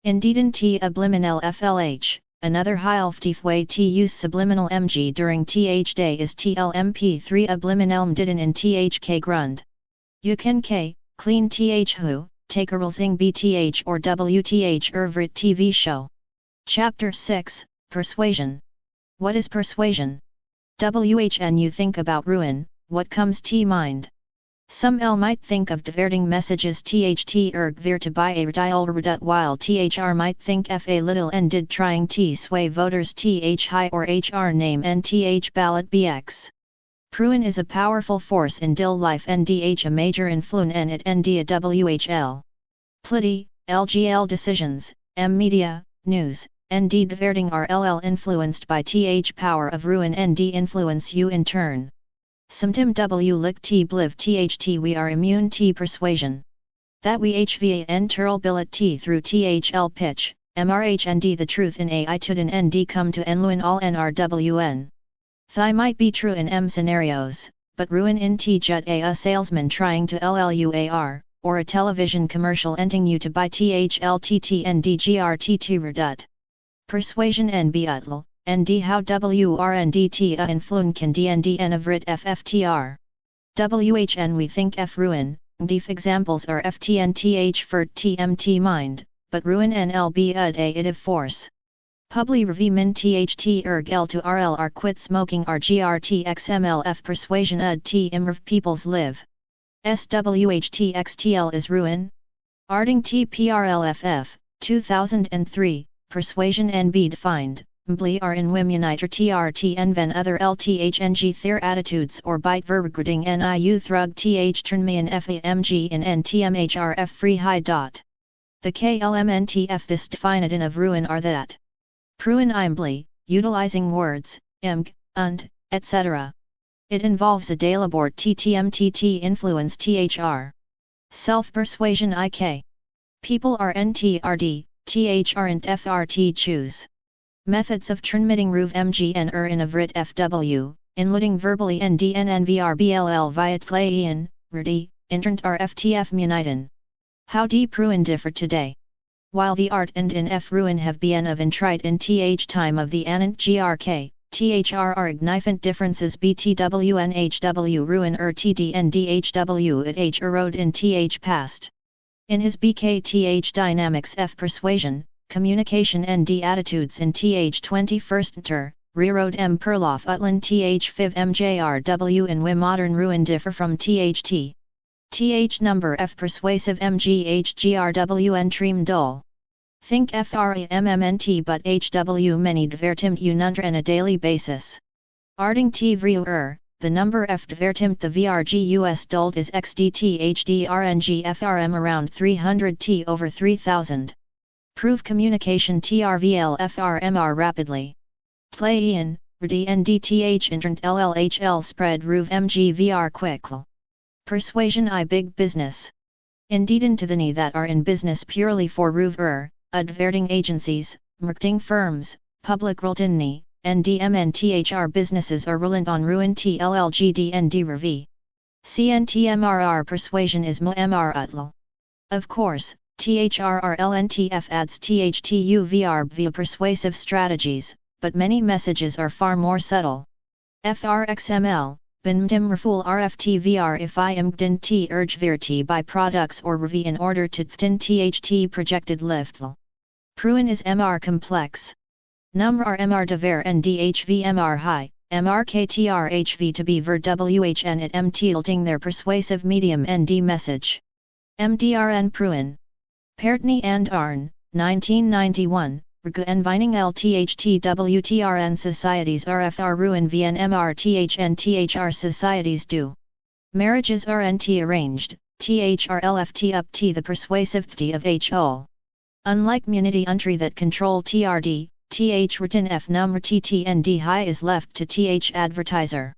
Indeeden t subliminal flh, another hilftief way t use subliminal mg during th day is tlmp3 subliminal mdiden in thk grund. You can k, clean th who, takeralsing bth or wth ervrit TV show. Chapter 6, Persuasion. What is persuasion? Whn you think about ruin, what comes to mind? Some might think of diverting messages tht vir to buy a dial redut while thr might think fa little n did trying t sway voters th high or hr name nth ballot bx. Pruin is a powerful force in dil life ndh a major influence n at nda whl. Plity, lgl decisions, media, news, nd diverting rll influenced by th power of ruin nd influence you in turn. Somtim w lick t bliv tht we are immune t persuasion. That we hvan turl billet t through thl pitch, mrhnd the truth in ai tudin nd come to enluin all nrwn. Thigh might be true in m scenarios, but ruin in t jut a salesman trying to luar, or a television commercial ending you to buy thltt ndgrt redut. Persuasion nb utl. Nd how wrndt influen can dndn avrit fftr. Whn we think f ruin, def examples are ftnth fert tmt mind, but ruin nlb ud a idiv force. Publi revi min tht erg l to rl r quit smoking rgrt xmlf persuasion ud t imrv peoples live. Swhtxtl is ruin? Arding tprlff, 2003, persuasion nb defined. Mbli are in wimuniter trt nven other lthng their attitudes or byte vergrading niu thrug th trinmian famg in ntmhrf free high dot. The klmntf this defined in of ruin are that. Pruin imbli, utilizing words, img, und, etc. It involves a dalabort ttmtt influence thr. Self-persuasion ik. People are ntrd, thr and frt choose. Methods of transmitting ruv mgn in avrit fw, inluding verbally ndnnvrbll via tlaien, rd, internt rftf muniten. How d pruin differ today? While the art and in f ruin have been of intrite in th time of the anant grk, thr are ignifant differences btwnhw ruin td ndhw at h erode in th past. In his bkth dynamics f persuasion, communication nd attitudes in th 21st ter, rerode m perloff utland th fiv mjrw in wi modern ruin differ from tht. Th number f persuasive mghgrwn treem dull. Think fremmnt but hw many dvertimt unundra on a daily basis. Arding t vreur, the number f dvertimt the vrgus dulled is xdt hdrng frm around 300 t over 3000. Prove communication trvl frmr rapidly. Playin, rd ndth internt llhl spread ruv mgvr quickl. Persuasion I big business. Indeeden to the knee that are in business purely for ruv adverting agencies, marketing firms, public roltinni, ndmnthr businesses are reliant on ruin tllgd nd revi. Cntmrr persuasion is mr utl. Of course, thrrlntf adds thtu vrb via persuasive strategies, but many messages are far more subtle. Frxml, binmdim raful rftvr if I am din t urgvirti by products or revi in order to tin tht projected liftl. Pruin is mr complex. Numr mr dever ndhv mr high, mrktrhv to be ver whn at m tilting their persuasive medium nd message. Mdrn Pruin. Pertney and Arn, 1991, Rgu Envining LTHTWTRN Societies RFR Ruin VNMRTHNTHR Societies do. Marriages RNT arranged, THRLFT up T the persuasive FT of H all. Unlike Munity Untry that control TRD, TH written F number TTND high is left to TH advertiser.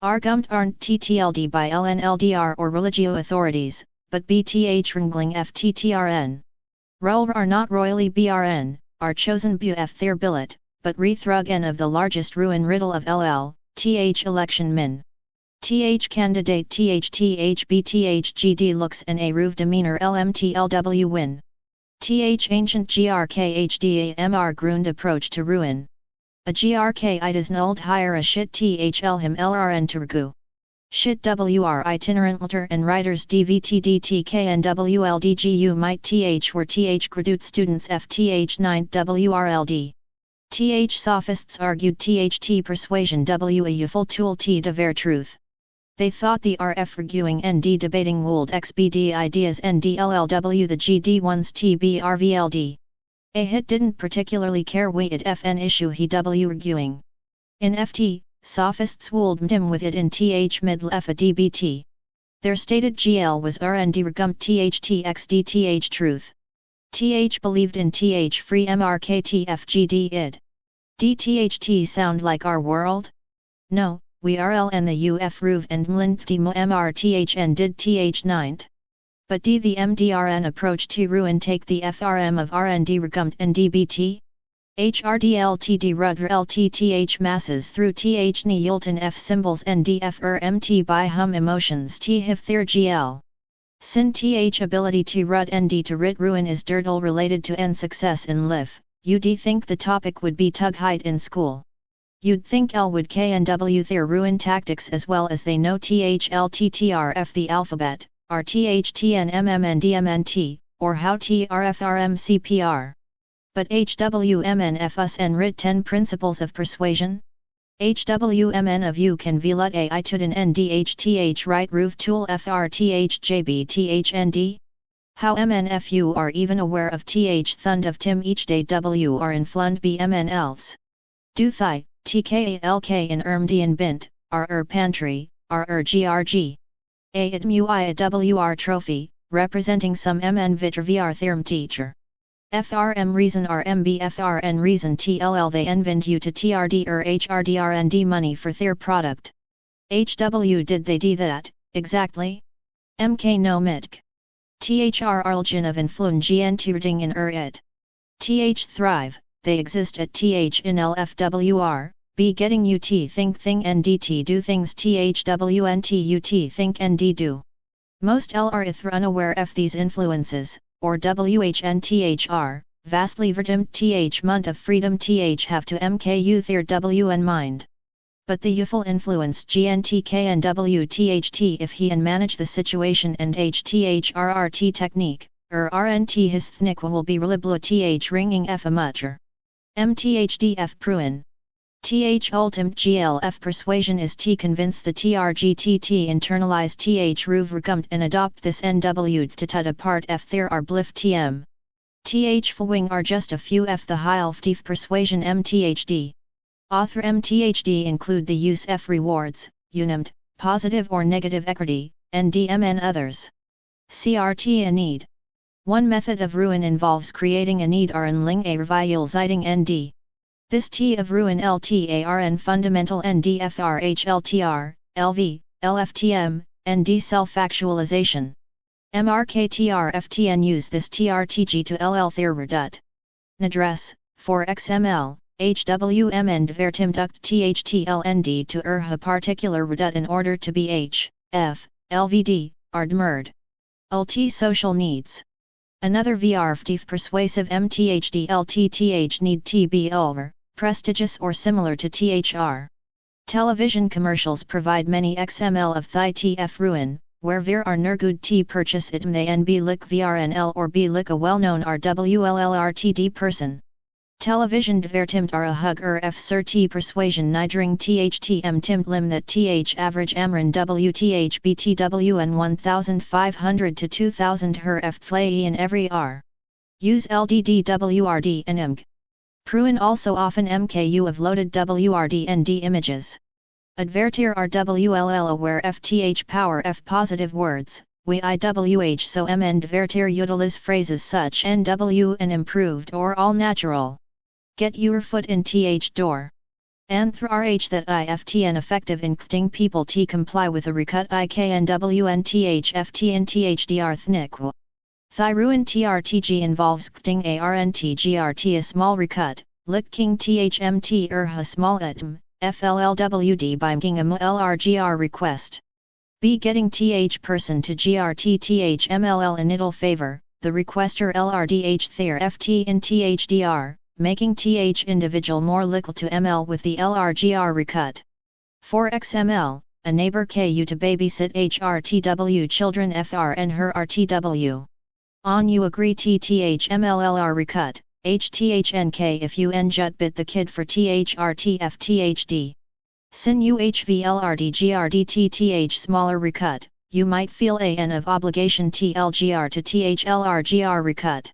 Argumt aren't TTLD by LNLDR or religio authorities, but BTH wrangling FTTRN. Rel are not royally BRN, are chosen BF their billet, but rethrug N of the largest ruin riddle of LL, TH election min. TH candidate THTH BTH GD looks and a ruv demeanor LMTLW win. Th ancient grkhdamr grund approach to ruin. A grk itas nuld hire a shit thl him lrn turgu. Shit wr itinerant alter and writers dvtdtknwldgu might th were th graduate students fth 9 wrld. Th sophists argued tht persuasion w a useful tool t de ver truth. They thought the rf arguing nd debating would xbd ideas ndllw the gd1s tbrvld. A hit didn't particularly care we it fn issue he w arguing. In ft, sophists would mdim with it in th middle f a dbt. Their stated gl was rnd regumt tht xdth truth. Th believed in th free mrktfgd id. Dtht sound like our world? No, we rl and the uf ruv and mlinth mo mrthn did th 9. But d the mdrn approach to ruin take the frm of rnd regumt and dbt? HRDLTD rudr LTTH masses through TH ni yulton F symbols NDF MT by hum emotions T hif thir GL. Sin TH ability to rud ND to writ ruin is durdle related to N success in life. You'd think the topic would be tug height in school. You'd think L would KNW their ruin tactics as well as they know THLTTRF the alphabet, RTHTNMMNDMNT, or how TRFRMCPR. But HWMN us and writ 10 principles of persuasion? HWMN of you can velut a itudin ndhth right roof tool frthjbthnd? How MNFU are even aware of th thund of tim each day w are in flund bmn else? Do thigh, tkalk in ermdian bint, pantry, grg. A it mu I a wr trophy, representing some mn vitr vr therm teacher. FRM reason RMB FRN reason TLL they envind you to TRD HRDRND money for their product. HW did they do that, exactly? MK no mitk. THR origin of influen GNTerding in it. TH thrive, they exist at TH in LFWR, B getting UT think thing NDT do things THWNT UT think ND do. Most L are unaware of these influences, or WHNTHR, vastly verdim th munt of freedom th have to mku their wn mind. But the youthful influence GNTKNW THT if he and manage the situation and HTHRRT technique, RNT his thnick will be reliblo th ringing f a mucher. MTHDF pruin. Th ultimt GLF persuasion is T convince the TRGTT internalize Th ruv regumt and adopt this NW to tud apart F there are bliff TM. Th fuwing are just a few F the Heilftief persuasion MTHD. Author MTHD include the use F rewards, unimt, positive or negative equity, NDM and others. CRT a need. One method of ruin involves creating a need and ling a reviulziding ND. This T of ruin LTARN fundamental NDFRHLTR, LV, LFTM, ND self-actualization. MRKTRFTN use this TRTG to LL their redut. Nadress, for XML, HWMN dvertim duct THTLND to ha particular redut in order to be H, F, LVD, ardmerd. Ulti social needs. Another vrftif persuasive MTHD LTTH need TB ulver, prestigious or similar to THR. Television commercials provide many XML of thigh TF ruin, where vir are nergud T purchase itm they n b lik vrnl or b lik a well-known RWLLRTD person. Television dvertimt are a hug f sir T persuasion nidring THTM timt lim that TH average amran WTH BTWN 1500 to 2000 her f flay in every R. Use LDDWRD and IMG. Pruin also often MKU of loaded WRD and D images. Advertir RWLL aware FTH power F positive words, we IWH so MN dvertir utilize phrases such NW and improved or all natural. Get your foot in TH door. Anthra RH that IFTN effective in cting people T comply with a recut IKNWNTHFT and THDR thnick. Thyruin TRTG involves cting ARNTGRT a small recut, lik king THMT ha small etm, FLLWD by mging a LRGR request. B getting TH person to GRT THMLL in idle favor, the requester LRDH there FT in THDR, making TH individual more likely to ML with the LRGR recut. 4XML, a neighbor KU to babysit HRTW children FR and her RTW. On you agree TTHMLLR recut, HTHNK if you njut bit the kid for THRTFTHD. Sin UHVLRDGRDTTH smaller recut, you might feel an of obligation TLGR to THLRGR recut.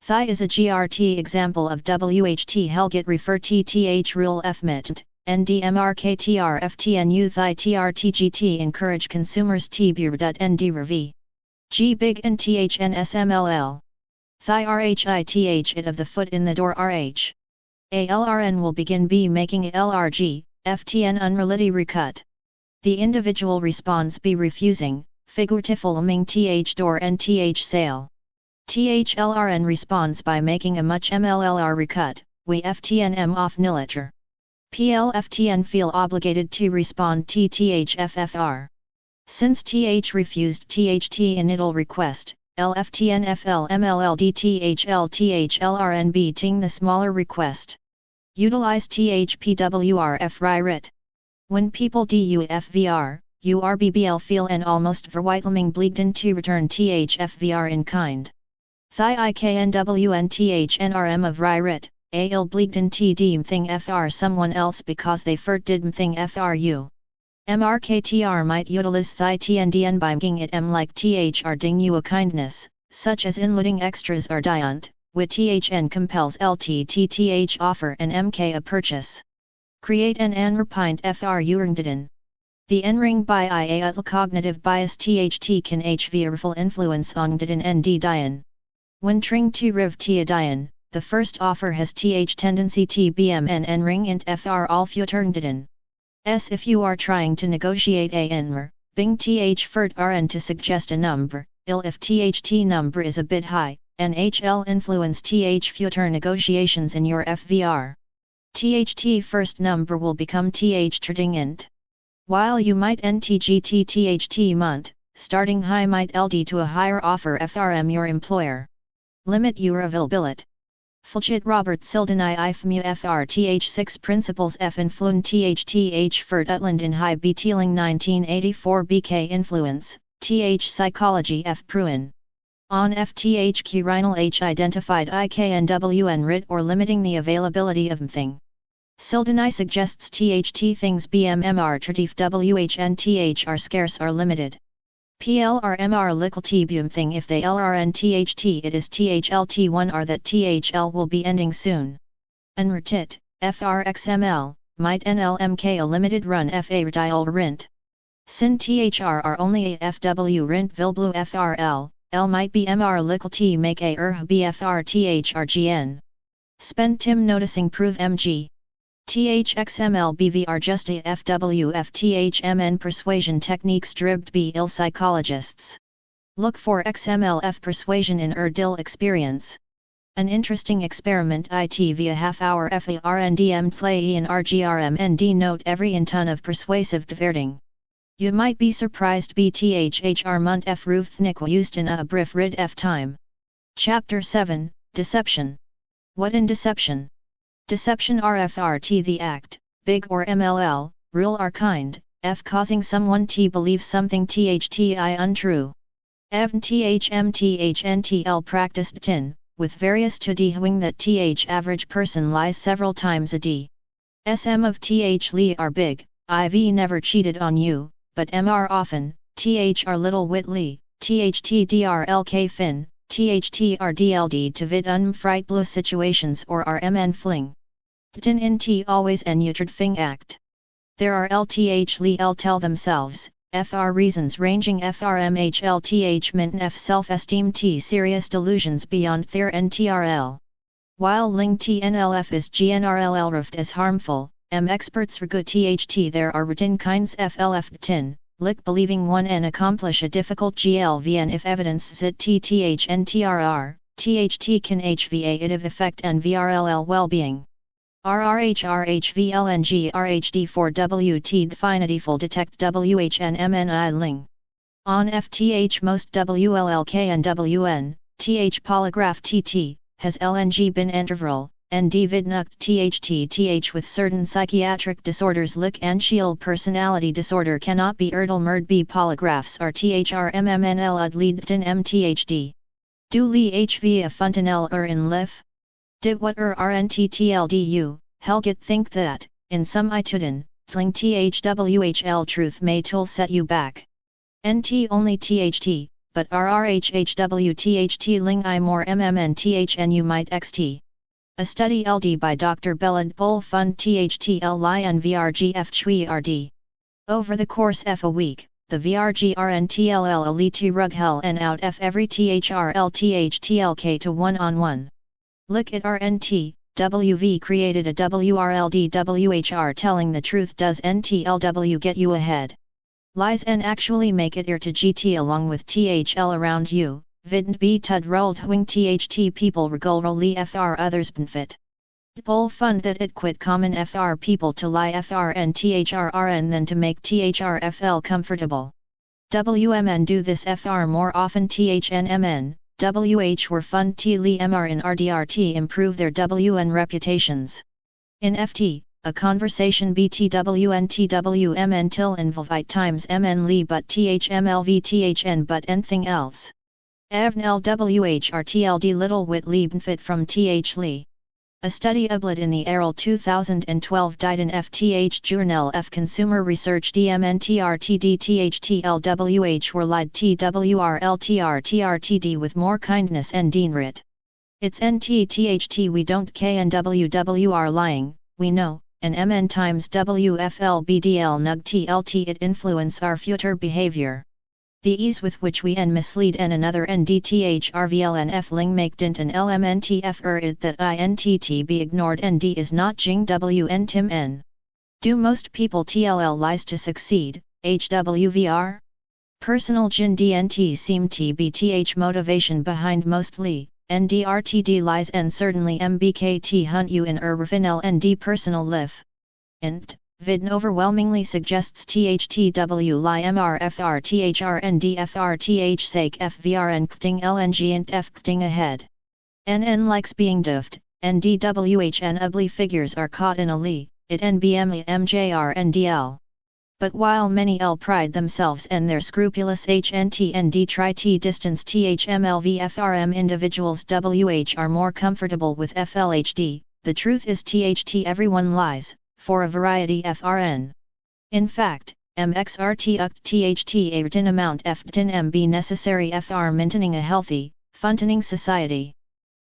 Thigh is a GRT example of WHT Helgit refer TTH rule FMIT, NDMRKTRFTNU Thigh TRTGT encourage consumers TBUR.ND rev. G big and THNSMLL. Thigh RHITH it of the foot in the door RH. ALRN will begin B making LRG, FTN unrelated recut. The individual responds B refusing, figuratively TH door and TH sale. THLRN responds by making a much MLLR recut, we FTNM off niliter. PLFTN feel obligated to respond TTHFFR. Since TH refused THT initial request, LFTNFLMLLDTHLTHLRNB ting the smaller request. Utilize THPWRF RIRIT. When people DUFVR, URBBL feel and almost verweitlming bleegden to return THFVR in kind. Thigh IKNWNTHNRM of RIRIT, AL bleegden T deem thing FR someone else because they fert didm thing FRU. MRKTR might utilize thigh TNDN by mging it M like THR ding you a kindness, such as inluding extras or diant, with THN compels LTTTH offer and MK a purchase. Create an anrepint FR urngdiden. The enring by IA cognitive bias THT can HV influence on didin ND dian. When tring to riv tia dian, the first offer has TH tendency TBMN enring int FR all futurnggdiden. S if you are trying to negotiate a NR, bing TH fert RN to suggest a number, ill if THT number is a bit high, NHL influence TH future negotiations in your FVR. THT first number will become TH trading int. While you might NTGT THT month, starting high might LD to a higher offer FRM your employer. Limit your availability. Fulgit Robert Sildenai IFMU FRTH 6 Principles F Influen THTH Fert Utland in High B Teeling 1984 BK Influence, TH Psychology F Pruin. On FTHQ Rhinal H identified IKNWN writ or limiting the availability of mthing. Sildenai suggests THT things BMMR tradif WHNTH are scarce are limited. PLRMR lickle tbum thing if they LRNTHT it is THLT1 or that THL will be ending soon. Unretit, FRXML, might NLMK a limited run FA dial rint. Sin THR are only a FW rint vilblu FRL, L might be MR lickle T make a BFR THRGN. Spend Tim noticing prove MG. THXML BVR just a FW FTHMN persuasion techniques dribbed B ill psychologists. Look for XMLF persuasion in dill experience. An interesting experiment IT via half-hour FARNDM play in RGRMND note every in ton of persuasive diverting. You might be surprised BTHHR munt F Ruthnik used in a brief rid F time. Chapter 7, Deception. What in deception? Deception RFRT the act, big or MLL, rule are kind, F causing someone T believe something THTI untrue. Evn THMTHNTL practiced tin, with various to dwing that TH average person lies several times a d. SM of TH Lee are big, IV never cheated on you, but MR often, TH are little wit Lee, THTDRLK fin, THTRDLD to vid fright blue situations or RMN fling. Tin in T always en utred fing act. There are LTH Lee L tell themselves, FR reasons ranging FRMHLTH mint F self-esteem T serious delusions beyond their NTRL. While Ling TNLF is GNRLL rift as harmful, M experts regu THT there are written kinds FLF tin. Lick believing one and accomplish a difficult GLVN if evidence zit TTH NTRR, THT can HVA itive effect and VRLL well-being. RRHRHVLNGRHD4WT definitiful detect WHNMNI ling. On FTH most WLLK and WN, th polygraph tt, has LNG been interval, nd vidnukt th with certain psychiatric disorders lik anxial personality disorder cannot be erdel merd b polygraphs are thrmmnl ud leadten mthd. Du li hv a funtanel in lif? Dit what rnttLdu, helget think that, in some ituden, thling thwhl truth may tool set you back. Nt only tht, but rrhhw tht ling I more mmnthn you might xt. A study LD by Dr. Belad Bol Fund THTL Lion VRGF Chui RD. Over the course of a week, the VRGRNTLL elite rughel and out F every THRLTHTLK to 1-on-1. Look at RNT, WV created a WRLDWHR telling the truth does NTLW get you ahead. Lies N actually make it ir to GT along with THL around you. Vidnd b tud rolled hwing tht people regul roli fr others benefit. Bol fund that it quit common fr people to lie fr and thrrn than to make thrfl comfortable. WMN do this fr more often thnmn, wh were fund t li mr in rdrt improve their wn reputations. In ft, a conversation btwn twmn till invite times mn li but thmlv thn but anything else. Evnl WHRTLD little wit li benefit from th li. A study published in the Errol 2012 died in FTH Journal of Consumer Research DMNTRTDTHTLWH were lied TWRLTRTRTD with more kindness and deanrit. It's NTTHT we don't KNWWR lying, we know, and MN times WFLBDL nug TLT it influence our future behavior. The ease with which we mislead and another ndthrvlnf ling make dint and lmntf it that intt be ignored nd is not jing wn tim n. Do most people tll lies to succeed, hwvr? Personal jin dnt seem to be th motivation behind mostly, ndrtd lies and certainly mbkt hunt you in refinel nd personal lif. Int. Vidn overwhelmingly suggests THTW li MRFR THR NDFR TH sake FVRN kting LNG int F kting ahead. NN likes being doofed, NDWHN ugly figures are caught in a li, it NBM MJR NDL. But while many L pride themselves and their scrupulous HNT and D try T distance THMLV FRM individuals WH are more comfortable with FLHD, the truth is THT everyone lies. For a variety FRN. In fact, MXRT ukt THT a written amount FTN MB necessary FR maintaining a healthy, functioning society.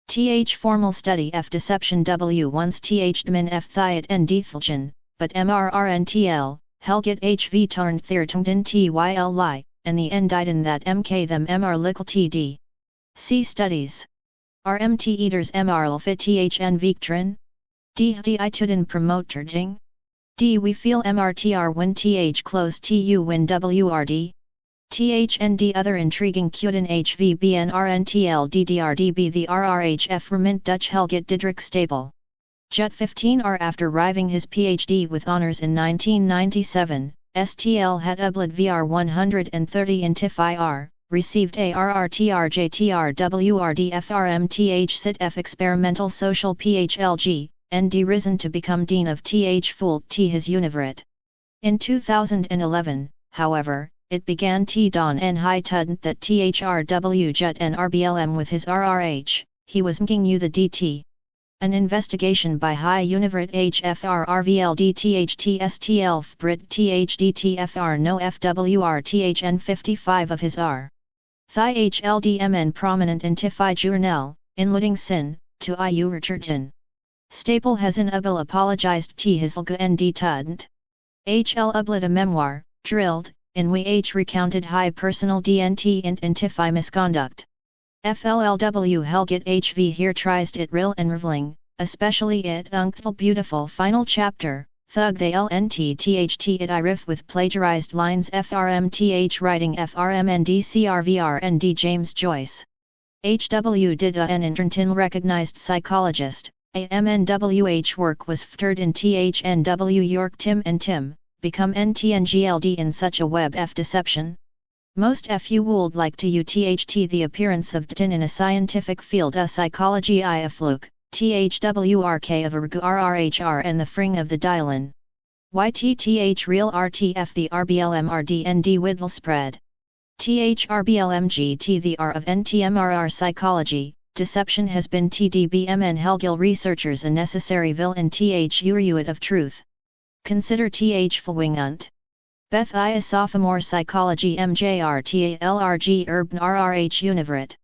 TH formal study F deception W once TH dmin F thiet and dethulgen, but MRRNTL, helget HV tarn thirtungden TYL li, and the endiden that MK them MR little TD. See studies. RMT eaters MR fit THN Victrin? D ituden promoter ding? D we feel MRTR when th close tu when WRD? THND other intriguing Qden HVBNRNTL DDRDB the RRHF remint Dutch Helget Diedrich Stapel. Jut 15R after arriving his PhD with honors in 1997, STL had ublid VR 130 in TIF IR, received a RRTRJTRWRDFRMTH Sit F experimental social PHLG, and risen to become Dean of Th Fult T his Univeret. In 2011, however, it began T-Don and High Tudent that THRW Jut and RBLM with his RRH, he was mking you the DT. An investigation by High Univeret HFR RVLD THTSTL Brit THDTFR no FWR THN 55 of his R. Thigh HLDMN prominent in TIFI Journal, inluding sin, to IU Richardson. Staple has in Ubil apologized T Hislga ND Tudent. HL Ublit a memoir, drilled, in which recounted high personal DNT int and TIFI misconduct. FLLW Helget HV here tries it real and reveling, especially it unctul beautiful final chapter, thug the LNTTHT it I riff with plagiarized lines FRMTH writing FRMNDCRVRND James Joyce. HW did an interntin recognized psychologist. AMNWH work was ftered in THNW York Tim and Tim, become NTNGLD in such a web F deception? Most fu would like to utht the appearance of dtin in a scientific field a psychology I a fluke, thwrk of a rhr and the fring of the dialin. Ytth real rtf the rblmrdnd widl spread. Thrblmgt the r of ntmrr psychology, deception has been tdbmn helgil researchers a necessary vil in thuruit of truth. Consider fwingunt. Beth I a sophomore psychology mjrtalrg urbn rrh univrit.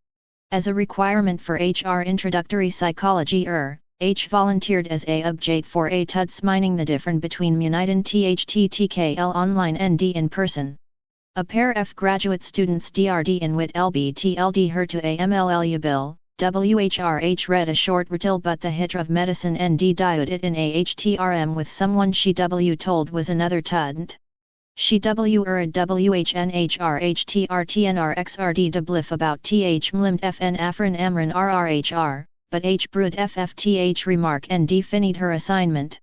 As a requirement for HR introductory psychology H volunteered as a object for a tuds mining the difference between munitin thtttkl online nd in person. A pair F graduate students DRD in wit LBTLD her to a MLLU bill, WHRH read a short ritil but the hitra of medicine ND diode it in a HTRM with someone she W told was another tudnt. She W WHNHRHTRTNRXRD deblif about TH mlimt FN Afrin Amrin RRHR, but H brud FFTH remark ND finid her assignment.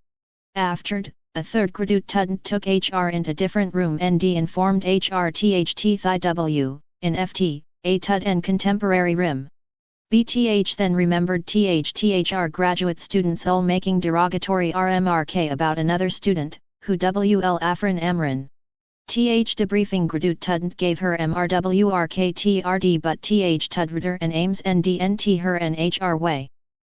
Afterward, a third graduate tudent took HR into different room ND informed HRTHT Thigh W, in FT, a tud and contemporary rim. BTH then remembered THTHR graduate students all making derogatory RMRK about another student, who WL Afrin Amrin. TH debriefing graduate tudent gave her MRWRKTRD but TH tudruder and aims NDNT her and HR way.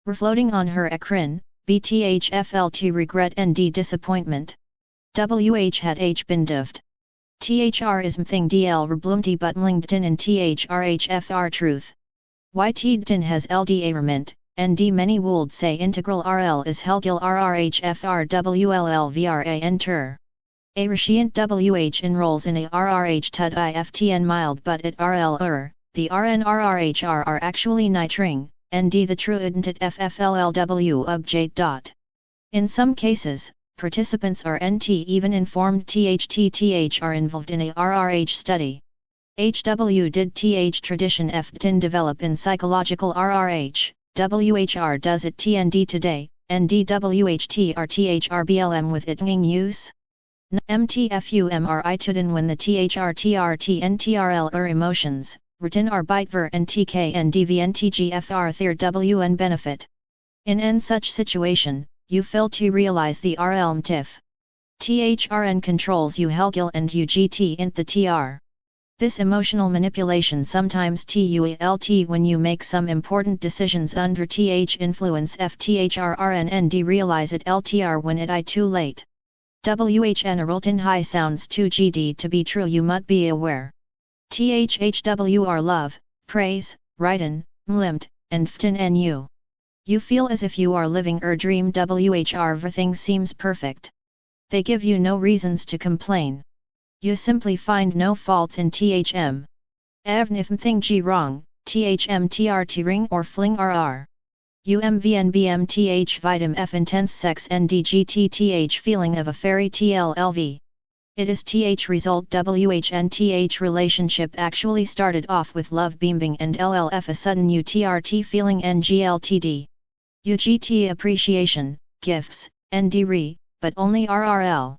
Refloating on her akrin, BTHFL to regret ND disappointment. WH had H been doved. THR is mthing DL reblumti but mlingdtin in THRHFR truth. YT has LDA remint, ND many would say integral RL is helgil RRHFR WLLVRA enter. A Rashient WH enrolls in a RRH tud IFTN mild but at RL the RN RRHR are actually nitring, ND the true ident FFLLW object. In some cases, participants are NT even informed THTTH are involved in a RRH study. HW did TH tradition FDTN develop in psychological RRH, WHR does it TND today, NDWHT RTHRBLM with it use? MTFUMRI tudin when the THRTRTNTRL emotions, written are bytever and TK and DVNTGFR their WN benefit. In n such situation, you fail to realize the RL mtif. THRN controls you helgil and UGT int the TR. This emotional manipulation sometimes TUALT when you make some important decisions under TH influence FTHRRN and realize it LTR when it I too late. WHN Arultin high sounds too GD to be true you must be aware. THHWR love, praise, writin, mlimt, and ftin nu. You feel as if you are living dream WHR everything seems perfect. They give you no reasons to complain. You simply find no faults in THM. Even if mthing G wrong, THM TRT ring or fling RR. UMVNBMTH vitam F intense sex NDGTTH feeling of a fairy TLLV. It is TH result WHNTH relationship actually started off with love beaming and LLF a sudden UTRT feeling NGLTD. UGT appreciation, gifts, ND re, but only RRL.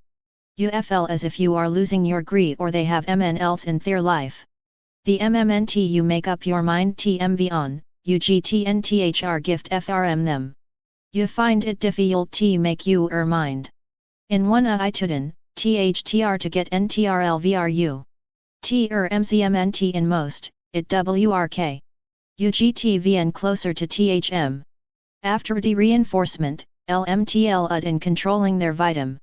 UFL as if you are losing your gree or they have MN else in their life. The MMNT you make up your mind TMV on. UGTNTHR gift FRM them. You find it difficult to make you mind. In one I tudin, THTR to get NTRLVRU. MZMNT in most, it WRK. UGTVN closer to THM. After the reinforcement, LMTL UD in controlling their vitam.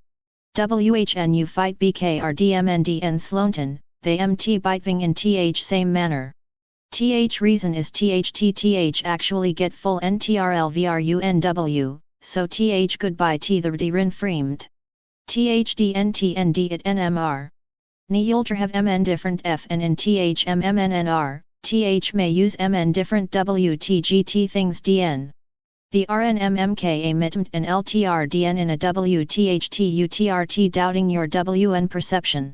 WHNU fight BKRDMND and Sloanton, they MT biting in TH same manner. TH reason is THTTH actually get full NTRLVRUNW, so TH goodbye T the rin framed. THDNTND at NMR. Ni ultra have MN different F and in THMMNNR, TH may use MN different WTGT things DN. The RNMMK emittent and LTRDN in a WTHTUTRT doubting your WN perception.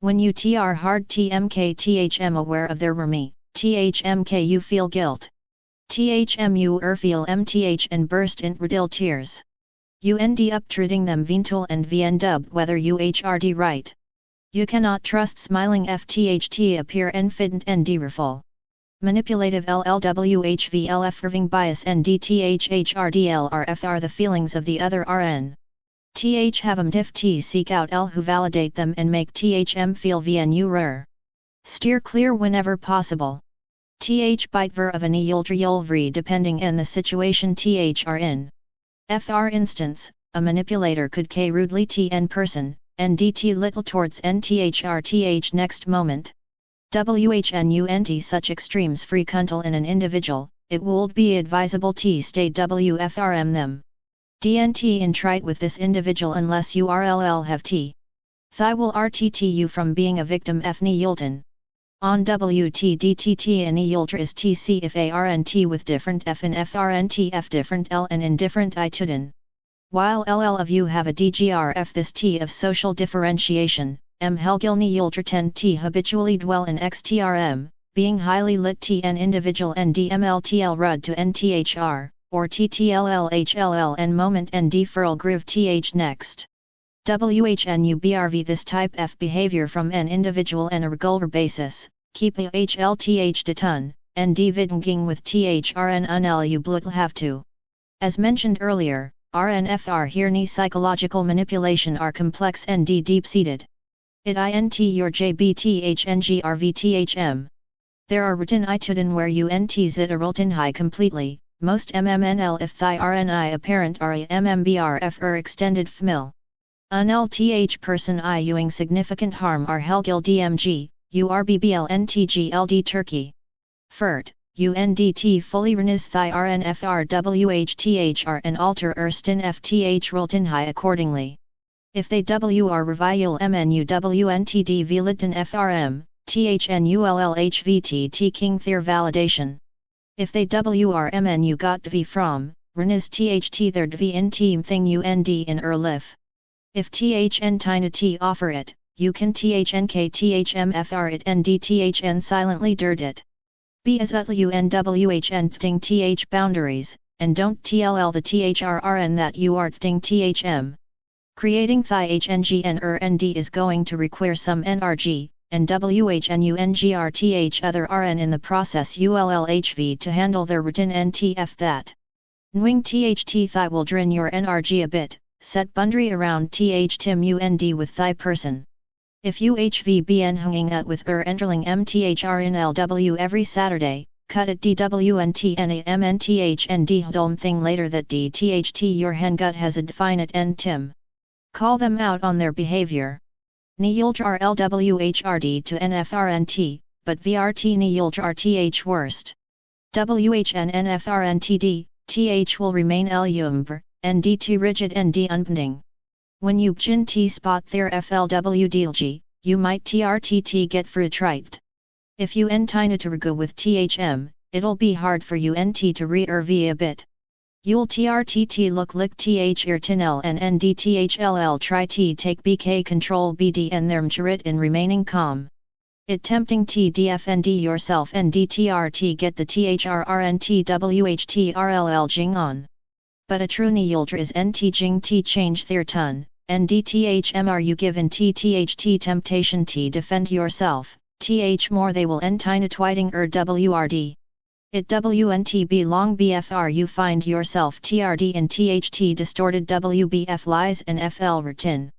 When you TR hard TMK THM aware of their RMI. THMK you feel guilt. THMU feel MTH and burst in redil tears. You end up treating them vintul and VN dub whether you HRD right. You cannot trust smiling ftht appear enfident and dereful. Manipulative llwhvlf reving bias ndthhrdlrf are the feelings of the other rn. Th have diff t seek out l who validate them and make thm feel vnu rur. Steer clear whenever possible. Th bite ver of an yulvri depending on the situation th are in. For instance, a manipulator could k rudely tn person, and dt little towards nthrth next moment. Whnunt such extremes frequental in an individual, it would be advisable to stay wfrm them. Dnt intrite with this individual unless urll have t. Thigh will rttu from being a victim fni yulton. On wtdtt and yultra is tc if arnt with different f and frnt f different l and indifferent itudin. While ll of you have a dgrf this t of social differentiation, m helgilni yultra tend t habitually dwell in xtrm, being highly lit tn individual and dmltl rud to nthr, or ttlllhll and moment and deferral griv th next. Whnubrv this type f behavior from an individual and a regular basis, keep a hlth detun, and dividing with thrn unlu blutl have to. As mentioned earlier, RNFR here ni psychological manipulation are complex and deep-seated. It int your jbthngrvthm. There are written itudin where unt zit arultin high completely, most mmnl if thy rni apparent re mmbrf extended fmil. Unlth person iuing significant harm are helgil dmg, urbbl ntgld Turkey. Fert, undt fully renis thy rnfr whthr and alter erstin fth rultin high accordingly. If they wr reviul mnu wntd vlitin frm, thnulllhvtt king their validation. If they wr mnu got dv from, renis tht their dv in team thing und in lif. If thn tina t offer it, you can thnk thmfr it ndthn silently dirt it. Be as unwhn thting th boundaries, and don't tll the thrrn that you are thting thm. Creating thi hngn nd is going to require some nrg, and whnungrth other rn in the process ullhv to handle their written ntf that. Nwing tht thi will drin your nrg a bit, set boundary around th tim und with thy person. If uhvbn hanging out with enterling mthr in lw every Saturday, cut at dwnt namnth dome thing later that dtht your hen gut has a define at n tim. Call them out on their behavior. Ni yultr lwhrd to nfrnt, but vrt ni yultr th worst. Whn nfrntd, th will remain lumbr, ndt rigid nd unpending. When you jin t spot their flw dlg, you might trtt get frutrite. If you tina to regu with thm, it'll be hard for you nt to re-rv a bit. You'll trtt look lick th irtinl and ndthll try t take bk control bd and their mcharit in remaining calm. It tempting t dfnd yourself ndtrt get the thrrntwhtrll jing on. But a true ni yultra is nt jing t change their ton, ndthm you given tth temptation t defend yourself, th more they will ntina twiting wrd. It wntb long bfr you find yourself trd and tht distorted wbf lies and fl retin.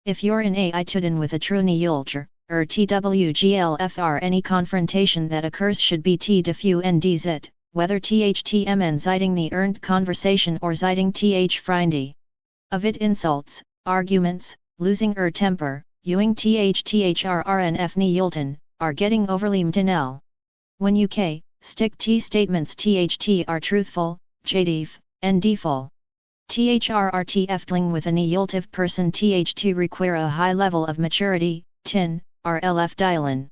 If you're in a itudin with a true ni yultra, twglfr any confrontation that occurs should be t diffu nd zit, whether thtmn ziting the earned conversation or ziting th frindy. Of it insults, arguments, losing temper, uing ththrrnf ni yulton, are getting overly mtinel. When you k, stick t statements tht are truthful, jdef, and deful. Thrrtfling with an yultive person th require a high level of maturity, tin, rlf dialin.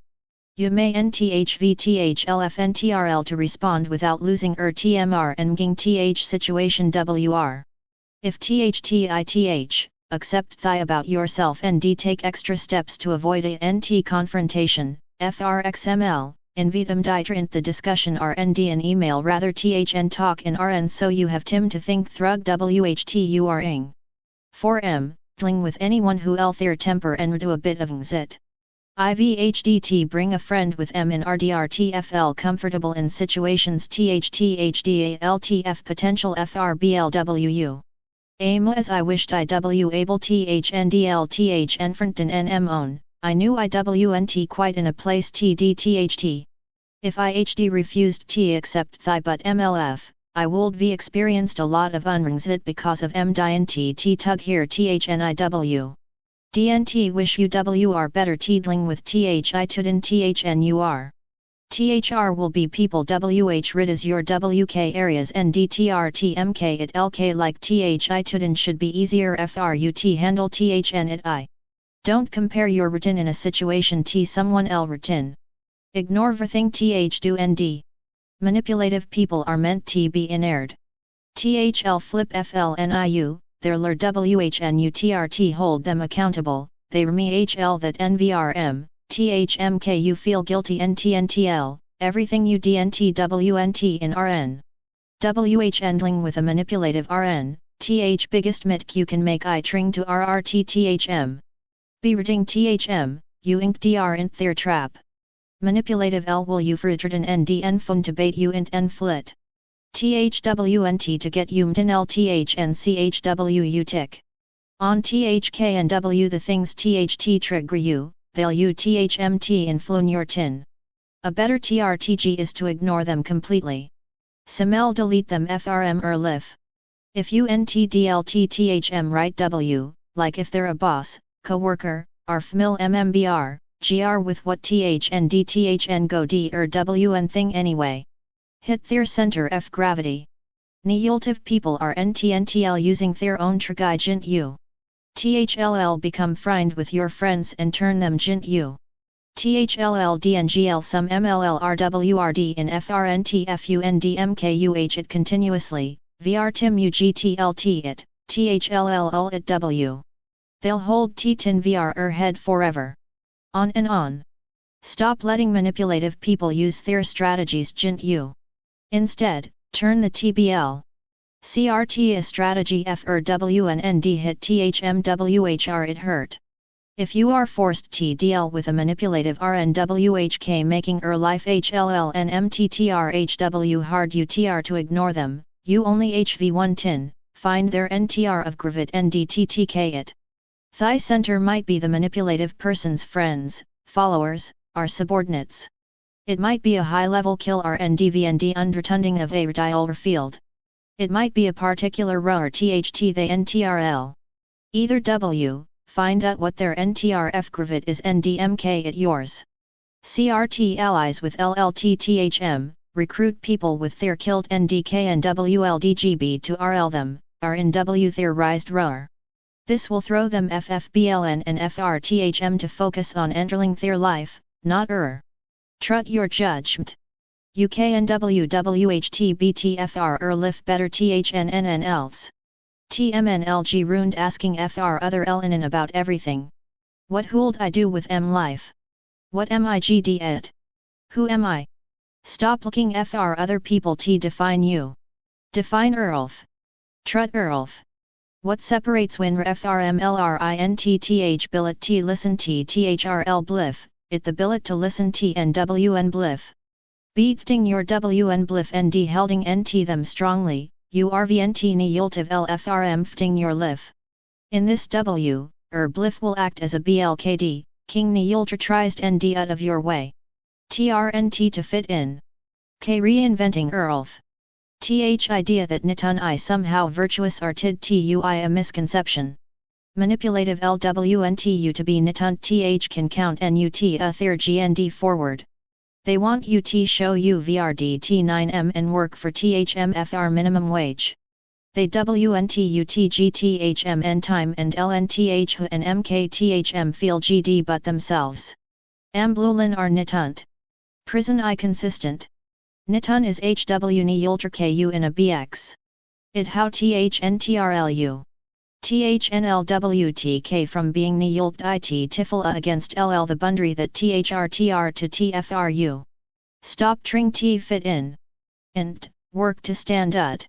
You may nthvthlfntrl to respond without losing tmr and ging th situation wr. If thtith, accept thigh about yourself and take extra steps to avoid a nt confrontation, frxml, invitam ditrint the discussion rnd and email rather thn talk in rn so you have tim to think thrug whturing. 4m, dling with anyone who their temper and do a bit of ngzit. IVHDT bring a friend with M in RDRTFL comfortable in situations THTHDALTF potential FRBLWU. Aim as I wished IW able THNDLTH enfronten NM own, I knew IWNT quite in a place TDTHT. If IHD refused T accept Thi but MLF, I would V experienced a lot of unringsit because of M DNT T tug here THNIW. DNT wish UW are better teedling with THI tudin THNUR. THR will be people WH rid as your WK areas NDTRTMK at LK like THI tudin should be easier FRUT handle THN at I. Don't compare your written in a situation T someone L written. Ignore everything TH do ND. Manipulative people are meant to be inerred. THL flip FLNIU, their lur WHNUTRT hold them accountable, they remi HL that NVRM, THMK you feel guilty NTNTL, everything you DNTWNT in RN. WH endling with a manipulative RN, TH biggest mitk you can make I tring to RRTTHM. Be reading THM, you ink DR int their trap. Manipulative L will you frutriden NDN fun to bait you int N flit. THWNT to get you mtin LTHNCHW tick. On THK and W the things THT trigger you, they'll you THMT influen your tin. A better TRTG is to ignore them completely. Simel delete them FRM lif. If you NTDLTTHM write W, like if they're a boss, co-worker, or fmil MMBR, GR with what THNDTHN go D WN thing anyway. Hit their center F gravity. Nihiltive people are NTNTL using their own trigai jint U. THLL become friend with your friends and turn them jint U. THLL DNGL some MLLRWRD in FRNTFUNDMKUH it continuously, VR tim UGTLT it, THLL it W. They'll hold T10 VR head forever. On and on. Stop letting manipulative people use their strategies jint U. Instead, turn the TBL. CRT is strategy FRW and ND hit THMWHR it hurt. If you are forced TDL with a manipulative RNWHK making life HLL and MTTRHW hard UTR to ignore them, you only HV1 tin, find their NTR of gravit NDTTK it. Thigh center might be the manipulative person's friends, followers, or subordinates. It might be a high-level kill RNDVND undertunding of a dial field. It might be a particular rower THT they NTRL. Either W, find out what their NTRF gravit is NDMK at yours. CRT allies with LLTTHM, recruit people with their kilt NDK and WLDGB to RL them, are in W theorized rower. This will throw them FFBLN and FRTHM to focus on entering their life, not Trut your judgment. UKNW WHTBTFR lif better THNNN else. TMNLG ruined asking FR other LNN about everything. What hould I do with M life? What am I GD at? Who am I? Stop looking FR other people T define you. Define Trut What separates WinR FRMLRINTTH billet T listen T THRL bliff, it the billet to listen T and WN bliff. Beating your WN bliff ND helding NT them strongly, URVNT ni yultiv LFRM fting your lif. In this W, bliff will act as a BLKD, king ni yultra tries ND out of your way. TRNT to fit in. K reinventing TH idea that Nitun I somehow virtuous artid TUI a misconception. Manipulative LWNTU to be Nitunt TH can count NUT a their GND forward. They want UT show you VRD T9M and work for THMFR minimum wage. They WNTUTGTHMN time and LNTH and MKTHM feel GD but themselves. Amblulin are Nitunt. Prison I consistent. Nitun is HW ni yultra KU in a BX. It how THNTRLU. THNLWTK from being ni yult IT tifla against LL the bundry that THRTR to TFRU. Stop tring T fit in. Int, work to stand ut.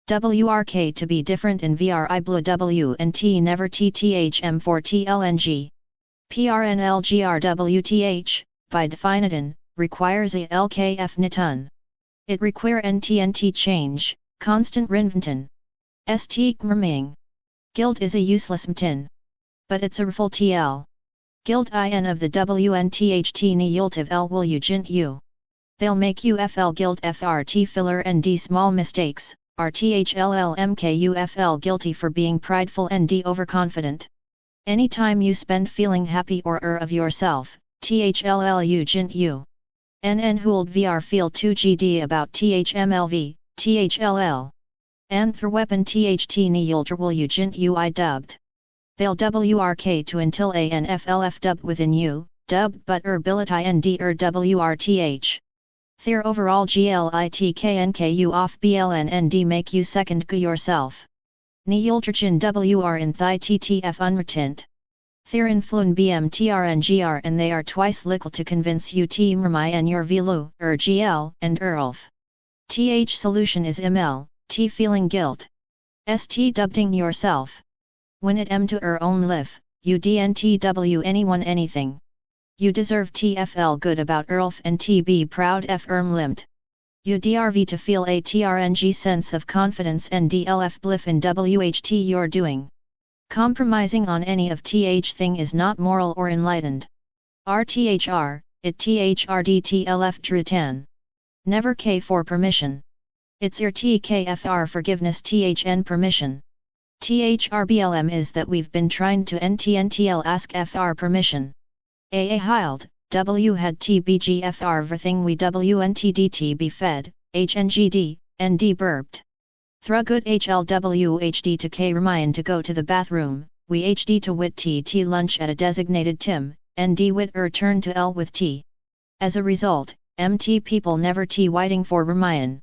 WRK to be different in VRI blue W and T never TTHM for TLNG. PRNLGRWTH, by definition, requires a LKF nitun. It require NTNT change, constant rinvnton. St gmerming. Guilt is a useless mtin. But it's a full TL. Guilt in of the WNTHT ni yultiv L will you jint you. They'll make you FL guilt FRT filler ND small mistakes, RTHLLMKUFL guilty for being prideful ND overconfident. Anytime you spend feeling happy or of yourself, THLLU jint you. NN huld VR feel 2GD about THMLV, THLL. Anthra weapon THT ni yulter will you jint you I dubbed. They'll WRK to until ANFLF dub within you, dub but ability ND WRTH. Their overall GLITKNKU off BLNND make you second gu yourself. Ni yulterchin WR in thigh TTF unretint. Their influen BMTRNGR and they are twice little to convince you mrmi and your vilu, GL, and ERLF. TH solution is ML, T feeling guilt. ST dubbing yourself. When it to own life, you DNTW anyone anything. You deserve TFL good about ERLF and TB proud F limt. You DRV to feel a TRNG sense of confidence and DLF bliff in WHT you're doing. Compromising on any of TH thing is not moral or enlightened. RTHR, it THRDTLF drutan. Never K for permission. It's your TKFR forgiveness THN permission. THRBLM is that we've been trying to NTNTL ask FR permission. AA Hild, W had TBGFR verthing we WNTDT be fed, HNGD, ND burped. Thrugood HLWHD to K remind to go to the bathroom, we HD to wit TT lunch at a designated tim, ND wit turn to L with T. As a result, MT people never T whiting for remind.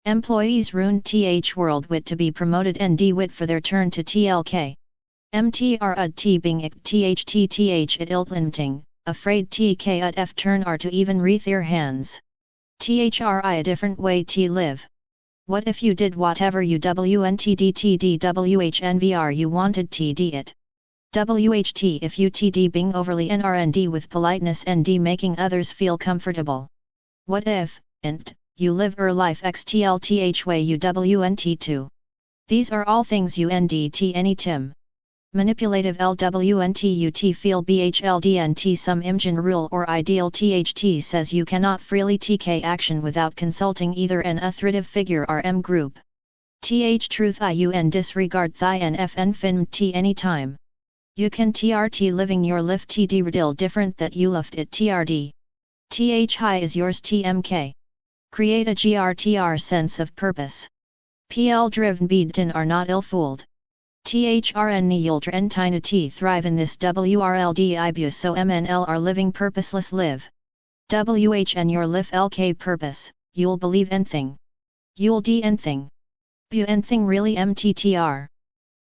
Employees ruined TH world wit to be promoted ND wit for their turn to TLK. MTR ud T bing ik THTTH it iltlinting, afraid TK ud F turn R to even wreath their hands. THRI a different way T live. What if you did whatever you WNTDTDWHNVR you wanted TD it? WHT if you TD bing overly NRND with politeness ND making others feel comfortable. What if, int, you live life XTLTH way you WNT2? These are all things you NDT any tim. Manipulative LWNTUT feel BHLDNT some imgin rule or ideal THT says you cannot freely TK action without consulting either an authoritative figure or M group. TH truth IUN disregard thigh and FN fin T anytime. You can TRT living your lift TD redil different that you left it TRD. TH high is yours TMK. Create a GRTR sense of purpose. PL driven beadton are not ill-fooled. THRN ni yultra tina T thrive in this WRLD ibus so MNL are living purposeless live. WHN your live LK purpose, you'll believe anything. You'll D anything. Bu anything really MTTR.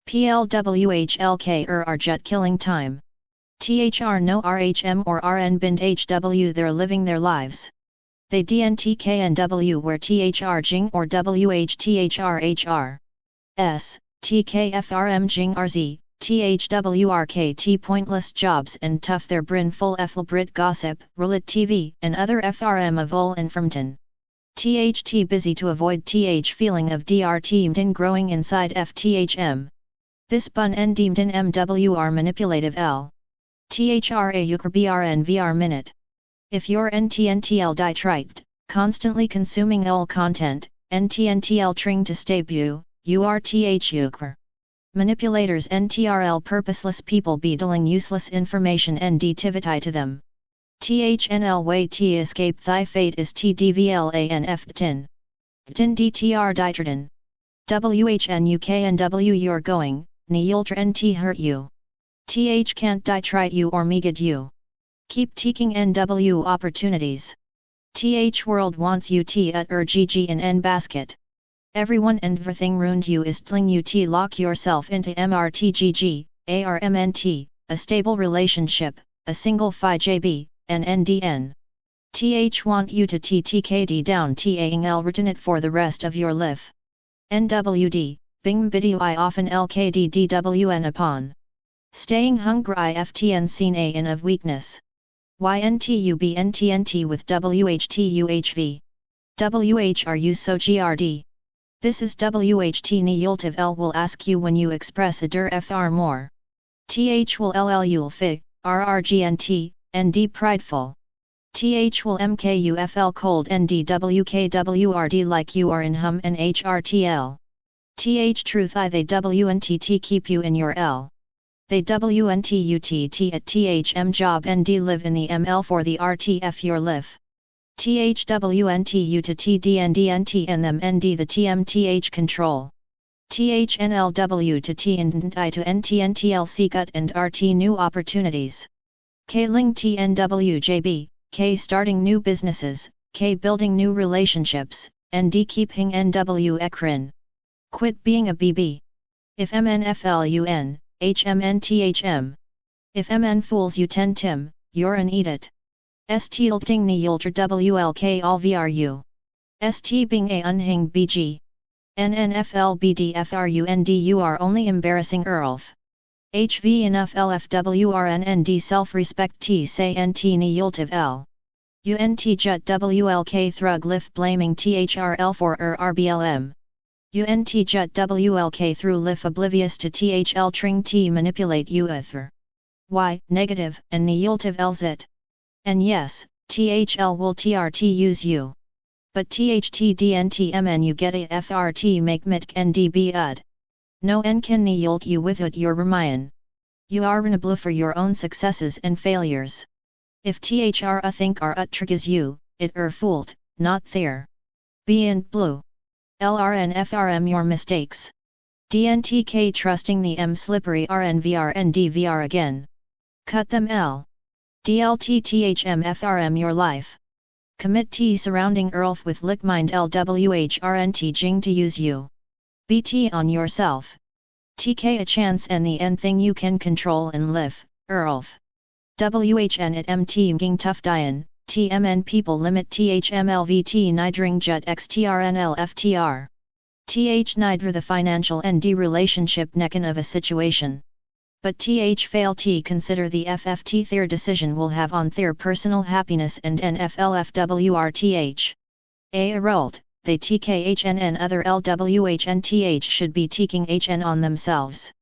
PLWHLK are jet killing time. THR no RHM or RN bind HW they're living their lives. They DNTKNW where THR Jing or WHTHRHR. S. TKFRM Jing RZ, THWRKT pointless jobs and tough their brin full FL Brit gossip, Relit TV, and other FRM of Vol and Fromton. THT busy to avoid TH feeling of DRT mdin growing inside FTHM. This bun N deemed in MWR manipulative L. THRA Ukr BRN VR minute. If you're NTNTL ditrite, constantly consuming L content, NTNTL tring to stay bu. URTH Ukr. Manipulators NTRL purposeless people beedling useless information and detivity to them. THNL way T escape thy fate is TDVLANF tin. Tin DTR ditriden. WHNUKNW you're going, ni yultra NT hurt you. TH can't ditrite you or megid you. Keep taking NW opportunities. TH world wants UT at GG in N basket. Everyone and everything ruined you is tling UT lock yourself into MRTGG, ARMNT, a stable relationship, a single phi JB, and NDN. TH want you to TTKD down TAing L written it for the rest of your life. NWD, Bing Bidui often LKD DWN upon. Staying hungry ftn scene a in of weakness. YNTUBNTNT with WHTUHV. WHRU so GRD. This is WHT ni yultiv L will ask you when you express a der fr more. TH will LL you'll fig, RRGNT, ND prideful. TH will MKUFL cold NDWKWRD like you are in hum and HRTL. TH truth I they WNTT keep you in your L. They WNTUTT at THM job ND live in the ML for the RTF your live. THWNTU to TDNDNT and them ND the TMTH control. THNLW to T and I to NTNTLC gut and RT new opportunities. K Ling TNWJB, K starting new businesses, K building new relationships, ND keeping NW ekrin. Quit being a BB. If MNFLUN, HMNTHM. If MN fools you tend tim, you're an eat it. ST ting ni yulter WLK all VRU. ST being a unhing BG. NNFLBDFRUND you are only embarrassing ERLF. HV enough LFWRNND self-respect T say NT ni yultiv L. UNT jut WLK thrug lift blaming THRL for RBLM. UNT jut WLK through lif oblivious to THL tring T manipulate UEther. Y, negative, and ni yultiv LZit. And yes, THL will TRT use you. But THTDNTMN you get a FRT make mitk NDB ud. No n can ni yult you with it your Ramayan. You are renablu for your own successes and failures. If THR think are triggers you, it fooled, not there. Be in blue. LRN FRM your mistakes. DNTK trusting the M slippery RNVR NDVR again. Cut them L. DLTTHM FRM your life. Commit T surrounding ERLF with lickmind LWHRNT jing to use you. BT on yourself. TK a chance and the N thing you can control and live, ERLF. WHN at MT ging tough dian, TMN people limit THMLVT nidring jut XTRNL FTR. TH nidra the financial ND relationship necken of a situation. But TH fail T consider the FFT their decision will have on their personal happiness and NFLFWRTH. A result, they TKHNN other LWHNTH should be taking HN on themselves.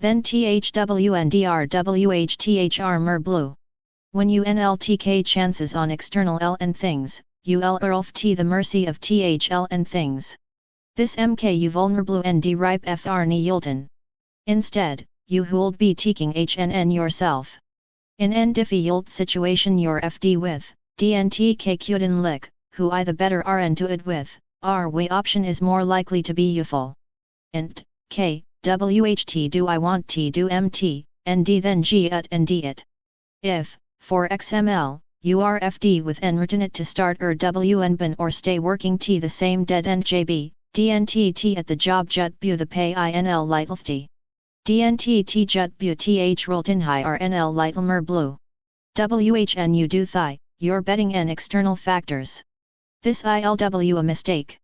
Then THWNDRWHTHR mer blue. When you NLTK chances on external L and things, UL ERLF T the mercy of THL and things. This MKU vulnerable ND ripe FR ni yulton. Instead, you who'll be taking HNN yourself. In N diffy yult situation your FD with, DNTK Qden lick, who I the better RN to it with, R we option is more likely to be useful. Int, K, WHT do I want T do MT, ND then G ut and D it. If, for XML, you are FD with N written it to start WN bin or stay working T the same dead end JB, DNTT at the job jut bu the pay INL lightlfty. DNTT jut bu th roltin high RNL lightlmer blue. WHN you do thigh, you're betting N external factors. This ILW a mistake.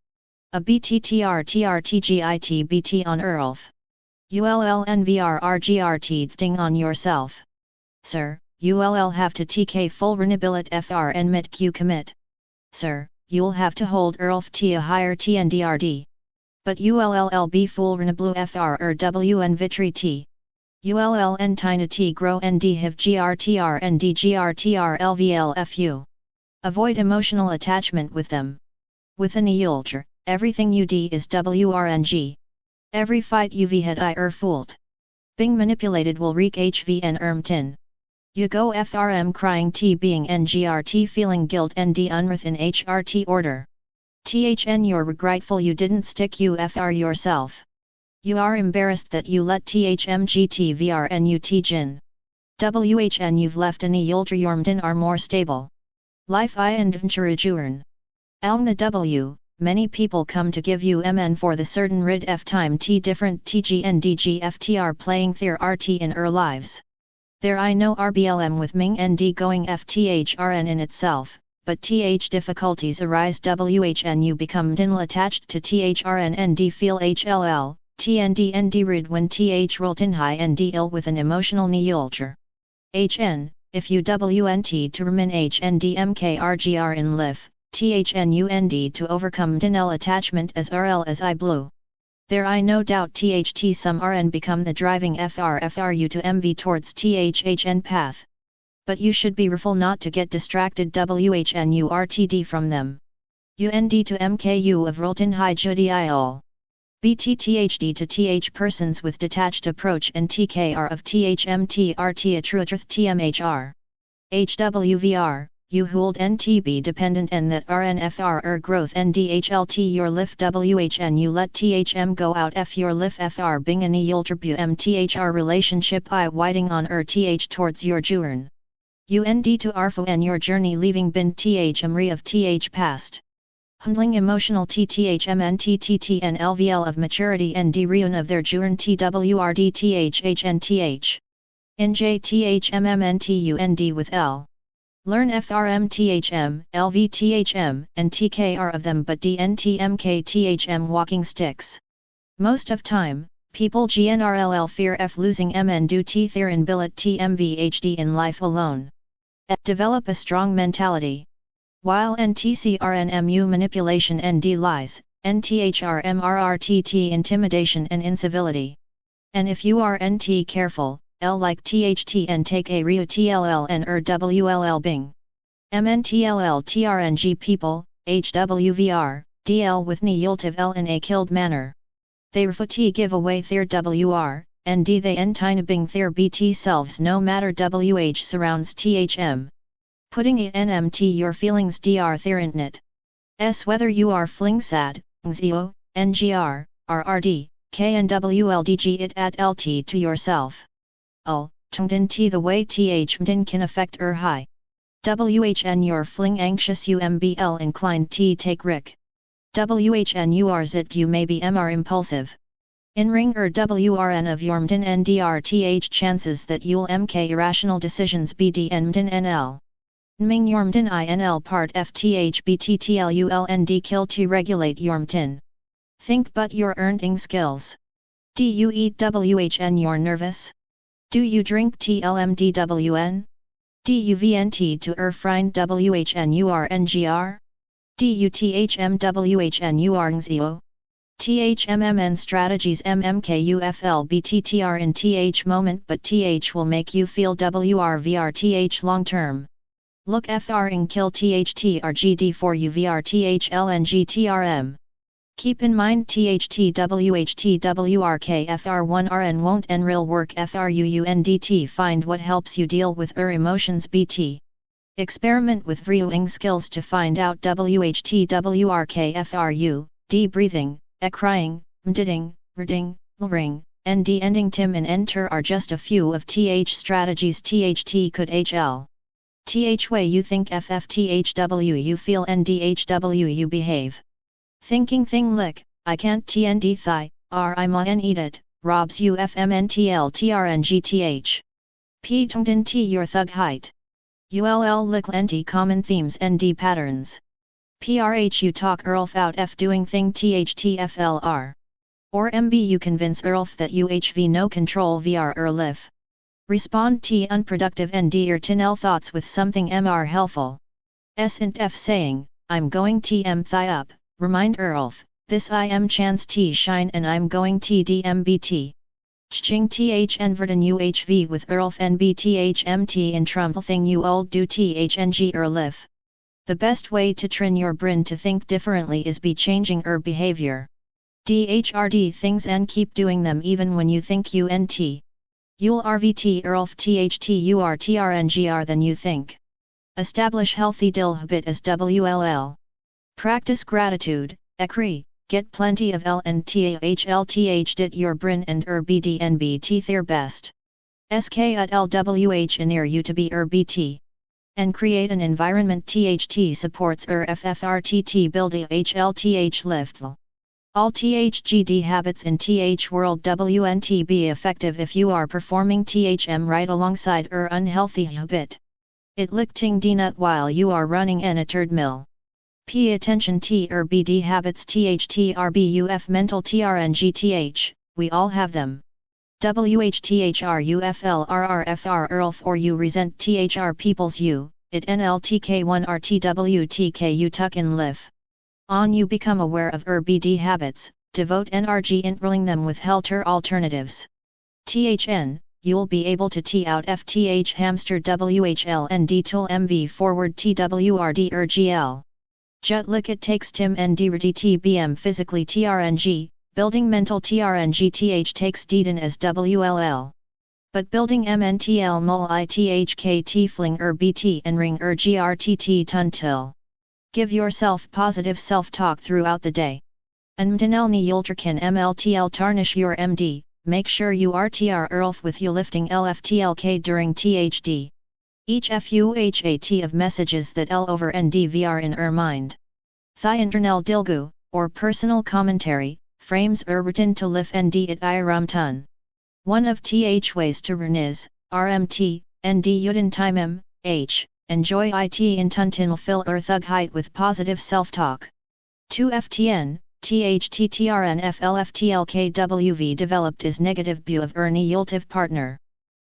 A BTTRTRTGIT BT on ERLF. ULLNVRRGRT ding on yourself. Sir, ULL have to TK full renabilit FR and MIT Q commit. Sir, you'll have to hold ERLF T a higher TNDRD. But ULLB full renablu FR WN vitri T. ULLN tina T grow ND hiv GRTR ND GRTR LVLFU. Avoid emotional attachment with them. With an EULTR, everything UD is WRNG. Every fight UV had I fooled. Being manipulated will wreak HV and tin. You go FRM crying T being NGRT feeling guilt ND unwrath in HRT order. THN you're regretful you didn't stick UFR yourself. You are embarrassed that you let THMGTVR and UT jin. WHN you've left any yultra yormdin are more stable. Life I and vnchurujuern. Alng the W, many people come to give you MN for the certain rid F time T different TGNDGFTR playing their RT in lives. There I know RBLM with Ming ND going FTHRN in itself. But TH difficulties arise WHN you become DINL attached to THRN ND feel HLL, tnd rid when th roltin high and ill with an emotional neulture. Hn, if you wnt to remain hnDmkrgr in lif, thnund to overcome dinl attachment as rl as I blue. There I no doubt tht some rn become the driving fru to mv towards thhn path. But you should be careful not to get distracted whnurtd from them. Und to mku of roltin high judi iol. BTTHD to TH persons with detached approach and TKR of THMTRT a truth TMHR. HWVR, you hold NTB dependent and that RNFR growth NDHLT your lif WHN you let THM go out F your lif FR bing and yultrbu MTHR relationship I whiting on TH towards your journ. UND to ARFO and your journey leaving bin TH amri of TH past. Handling emotional TTHMNTTT and LVL of maturity and reun of their journ TWRDTHHNTH. NJTHMMNTUND with L. Learn FRMTHM, LVTHM, and TKR of them but DNTMKTHM walking sticks. Most of time, people GNRLL fear F losing MN do T therin billet TMVHD in life alone. Develop a strong mentality. While NTCRNMU manipulation ND lies, NTHRMRRTT intimidation and incivility. And if you are NT careful, L like THT and take a RIU TLL and WLL Bing. MNTLL TRNG people, HWVR, DL with Ni Yultiv L in a killed manner. They refuti give away their WR, and D they entina Bing their BT selves no matter WH surrounds THM. Putting a NMT your feelings dr therintnit. S whether you are fling sad, ngzio, ngr, rrd, knwldg it at lt to yourself. Tungdin t the way th mdin can affect high. Whn your fling anxious umbl inclined t take rick. Whn you are zit you may be mr impulsive. In ring wrn of your mdin ndr th chances that you'll mk irrational decisions bd and mdin nl. Ming Yormdin INL part FTH BTTLULND kill to regulate Yormdin. Think but your earning skills. Do you eat WHN you're nervous? Do you drink TLMDWN? Do you VNT to friend WHN you are NGR? Do you THMWHN you are NGO? THMMN strategies MMKUFL BTTR in TH moment but TH will make you feel WRVRTH long term. Look FR in kill THTRGD for UVRTHLNGTRM. Keep in mind THTWHTWRKFR1RN won't enril work FRUUNDT find what helps you deal with emotions BT. Experiment with viewing skills to find out WHTWRKFRU, D breathing, crying, mdidding, rding, lring, ND ending tim and enter are just a few of TH strategies THT could HL. TH way you think FFTHW you feel NDHW you behave. Thinking thing lick, I can't TND thigh, I ma en eat it, robs you FMNTL TRNGTH. P tungdin T your thug height. ULL lick NT common themes ND patterns. PRH you talk Earlf out F doing thing THTFLR. Or MB you convince Earlf that UHV no control VR Earlif. Respond T unproductive ND or tinel thoughts with something MR helpful. S and F saying, I'm going TM thigh up, remind Earlf, this I am chance T shine and I'm going TDMBT. Ching TH Enverton UHV with Earlf NBTHMT in Trumpel thing you old do THNG Earlif. The best way to train your brain to think differently is be changing behavior. DHRD things and keep doing them even when you think UNT. You'll RVT Earlf THTURTRNGR than you think. Establish healthy dill habit as WLL. Practice gratitude, ekri, get plenty of L and THLTH dit your brin and BDNBT their best. SK at LWH near you to be BT. And create an environment THT supports FFRTT build HLTH lift. All THGD habits in TH world WNT be effective if you are performing THM right alongside unhealthy habit. It lichting dnut while you are running a treadmill. Pay attention BD habits THT RBUF mental TRNGTH, we all have them. WHTHRUFLRRFR ERLF or you resent THR people's you, it NLTK1RTWTK you tuck in live. On you become aware of BD habits, devote NRG in rolling them with helter alternatives. THN, you'll be able to T out FTH hamster WHLND tool MV forward TWRD GL. Jut lick it takes Tim ND TBM physically TRNG, building mental TRNG TH takes Deedon as WLL. But building MNTL mol ITHK Tiefling BT and ring GRTT tuntil. Give yourself positive self-talk throughout the day. Mdnelni Yultrakin MLTL tarnish your MD, make sure you RTR ERLF with you lifting LFTLK during THD. Each FUHAT of messages that L over NDVR in mind. Thigh internal dilgu, or personal commentary, frames written to lif ND at Iramtun. One of TH ways to run is, RMT, ND Yudin Timem, H, enjoy IT in Tuntin fill thug height with positive self-talk. 2 FTN, THTTRN FLFTLKWV developed is negative bu of Ernie Yultiv partner.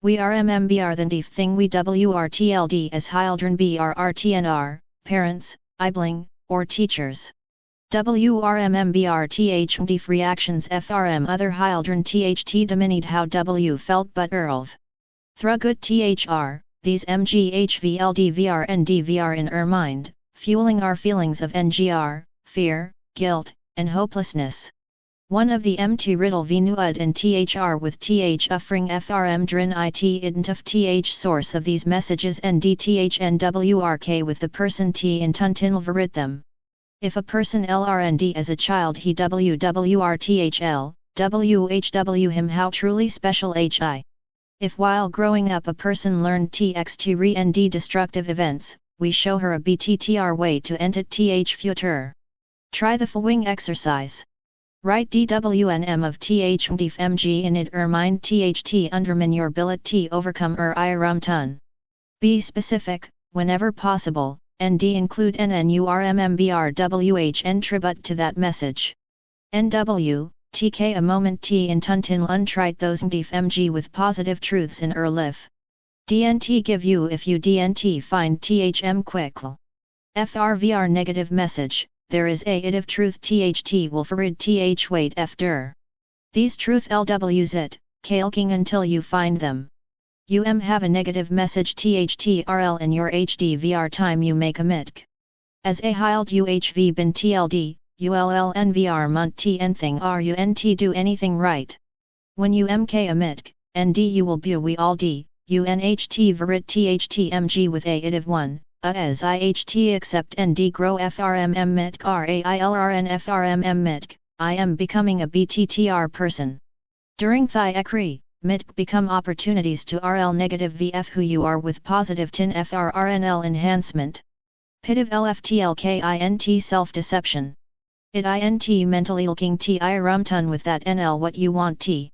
We are MMBR than deef thing we WRTLD as Hildren BRRTNR, parents, Ibling, or teachers. WRMMBR TH deef reactions FRM other Hildren THT diminished how W felt but ERLV. Thrugood THR, these MGHVLDVR and DVR in mind, fueling our feelings of NGR, fear, guilt, and hopelessness. One of the MT riddle Vnud and THR with TH uffring FRM drin IT ident of TH source of these messages NDTHNWRK with the person T in tuntin varit them. If a person LRND as a child he WWRTHL, WHW him how truly special HI. If while growing up a person learned TXT re-ND destructive events, we show her a BTTR way to end it TH future. Try the following exercise. Write DWNM of TH def MG in it mind THT undermin your billet T overcome Iramtun. Be specific, whenever possible, ND include NNURMMBRWHN tribute to that message. NW, TK a moment T in tuntin untrite those def MG with positive truths in lif. DNT give you if you DNT find THM quickl. FRVR negative message. There is a idiv truth THT will farid TH wait fder. These truth LWs it, kalking until you find them. Have a negative message THTRL in your HDVR time you make a mitk. As a hild UHV bin TLD, ULLNVR munt TNthing RUNT do anything right. When you MK a mitk, ND you will bu we all D, UNHT varit THTMG with a idiv 1. As IHT accept ND grow FRMM mitk RAILRN FRMM mitk, I am becoming a BTTR person. During Thigh Ekri, mitk become opportunities to RL negative VF who you are with positive tin FRRNL enhancement. Pitiv LFTLKINT self-deception. It INT mentally looking T Iramtun with that NL what you want T.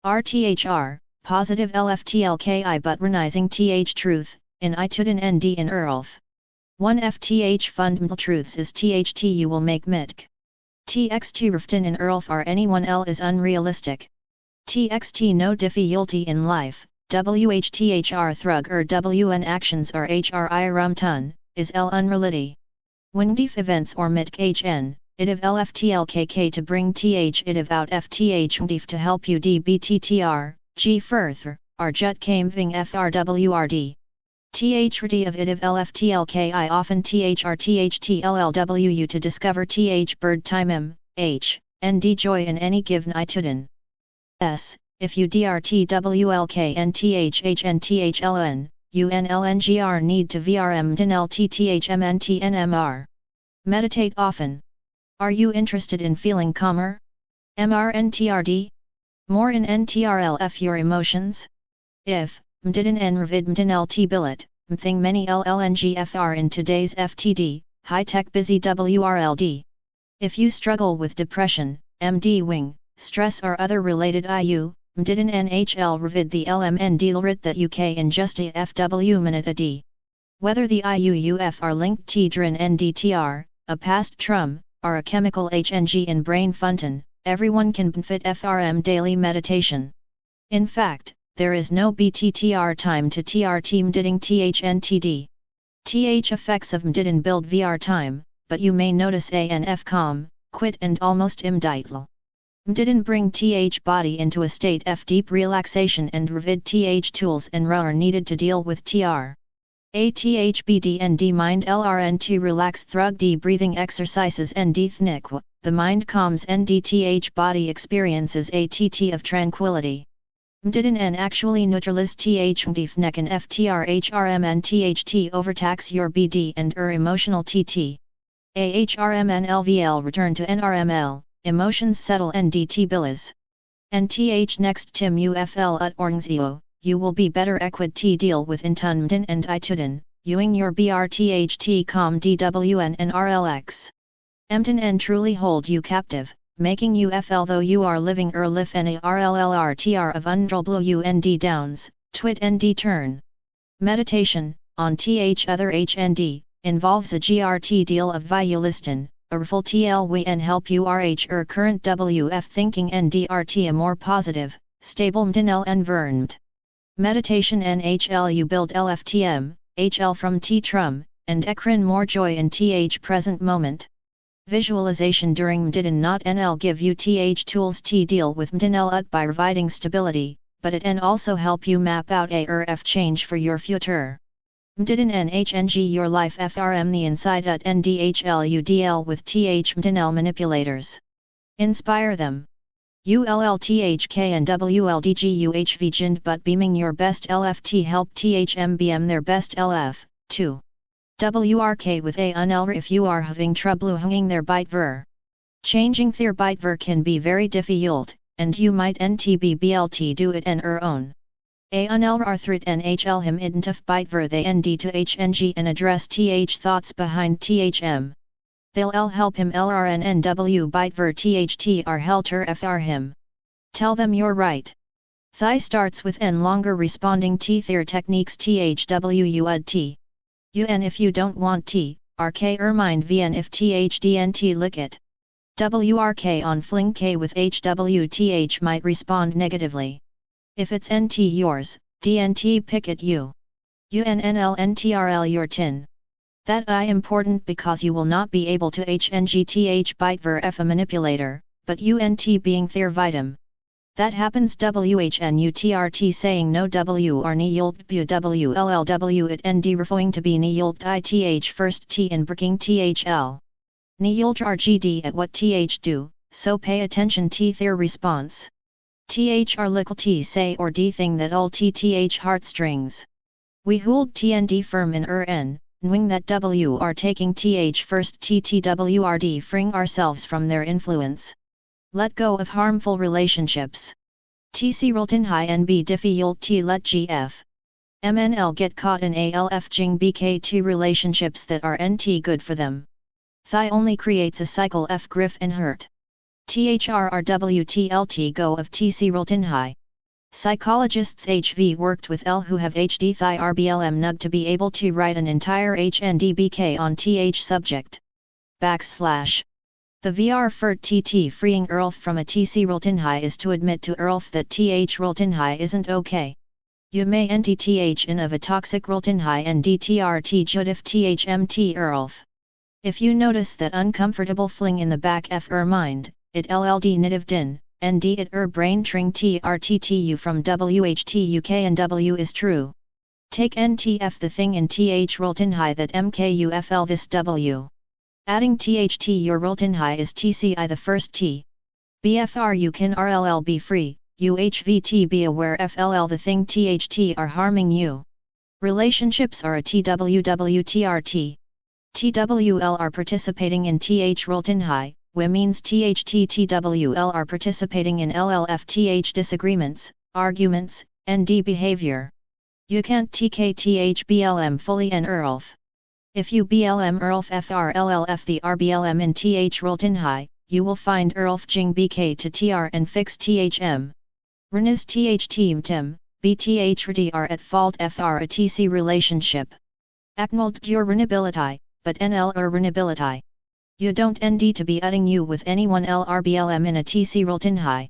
RTHR, positive LFTLKI but renizing TH truth. In Itudin ND in ERLF. 1 FTH fundamental truths is THT you will make mitk. TXT riftin in ERLF are anyone L is unrealistic. TXT no diffy yulti in life, WHTHR thrug WN actions are HR Iramtun, is L unreality. When def events or mitk HN, idiv LFTLKK to bring TH idiv out FTH def to help you DBTTR, G further, are jut came ving FRWRD. THRD of idiv LFTLKI often THRTHTLLWU to discover TH bird timem, H, ND joy in any given Itudin. S, if you DRTWLK and THHNTHLN, UNLNGR need to VRM din LTTHMNTNMR. Meditate often. Are you interested in feeling calmer? MRNTRD? More in NTRLF your emotions? If, Mdidin N Ravid Mdin LT billet, Mthing many LLNGFR in today's FTD, high-tech busy WRLD. If you struggle with depression, MD wing, stress or other related IU, Mdidin NHL Ravid the LMN dealrit that UK in just a FW minute a D. Whether the IUUF are linked T drin NDTR, a past trum, or a chemical HNG in brain funton, everyone can benefit from daily meditation. In fact, there is no BTTR time to TRT mditting THNTD. TH effects of mditting build VR time, but you may notice ANF calm, quit and almost imditl. Mditting bring TH body into a state of deep relaxation and revid TH tools and ra are needed to deal with TR. ATHBD mind LRNT relax thrug D breathing exercises nd thnikw, the mind calms ndth body experiences ATT of tranquility. Mdidin n actually neutralize th mdfnek and FTRHRMN THT overtax your BD and emotional TT. AHRMN LVL return to NRML, emotions settle NDT billas. NTH next Tim UFL at Orngzio. You will be better equid T deal with intunmdin and itudin, Uing your BRTHT com DWN and RLX. Mdin n truly hold you captive, making you FL though you are living lif na RLLRTR of undroblu UND downs, twit ND turn. Meditation, on TH other HND, involves a GRT deal of viulistin, a full TLWN help you RH current WF thinking NDRT a more positive, stable mdin environment. Meditation NHLU build LFTM, HL from T-Trum, and Ekrin more joy in TH present moment. Visualization during mdidin not NL give you TH tools T deal with mdin ut by providing stability, but it N also help you map out F change for your future. Mdidin NHNG your life FRM the inside ut NDHLUDL with TH mdinl manipulators. Inspire them. ULLTHK and WLDGUHV jind but beaming your best LFT help THMBM their best LF, 2. WRK with a unlr if you are having trouble hanging their byte ver. Changing their byte ver can be very difficult, and you might NTBBLT do it en own. A unlr arthrit NHL him identif byte ver they ND to HNG and address TH thoughts behind THM. They'll help him LRNNW byte ver THT are helter FR him. Tell them you're right. Thigh starts with N longer responding T their techniques THW UD T. UN if you don't want T, RK mind VN if THDNT lick it. WRK on fling K with HWTH might respond negatively. If it's NT yours, DNT pick it you. UNNLNTRL your tin. That I important because you will not be able to HNGTH byte ver F a manipulator, but UNT being their vitam. That happens WHNUTRT saying no W or ni yult bu WLLW it ND referring to be ni yult ITH first T in bricking THL. Ni yult RGD at what TH do, so pay attention T their response. TH are little T say or D thing that all TTH heartstrings. We hold TND firm in N. Knowing that W are taking TH first TTWRD freeing ourselves from their influence. Let go of harmful relationships. TC Rolton High NB Diffie Yult T let GF. MNL get caught in ALF Jing BK2 relationships that are NT good for them. Thigh only creates a cycle F griff and hurt. THRRWTLT go of TC Rolton High. Psychologists HV worked with L who have HD Thigh RBLM nug to be able to write an entire HNDBK on TH subject. \. The VR for TT freeing ERLF from a TC Rolton High is to admit to ERLF that TH Rolton High isn't okay. You may NTTH in of a toxic Rolton High and DTRT jud if THMT ERLF. If you notice that uncomfortable fling in the back FR mind, it LLD native din. ND it brain tring TRTTU from WHTUK and W is true. Take NTF the thing in TH Rolton High that MKUFL this W. Adding THT your Rolton High is TCI the first T. BFR you can RLL be free, UHVT be aware FLL the thing THT are harming you. Relationships are a TWWTRT. TWL are participating in TH Rolton High. Means THTTWL are participating in LLFTH disagreements, arguments, ND behavior. You can't TKTH-BLM fully and ERLF. If you BLM ERLF FRLLF the RBLM in TH Rolton High, you will find ERLF Jing BK to TR and fix THM. Reniz THT Tim, BTH are at fault FR a TC relationship. Acknowledged your renability, but NL renability. You don't nd to be utting you with anyone lrblm in a tc roltin high.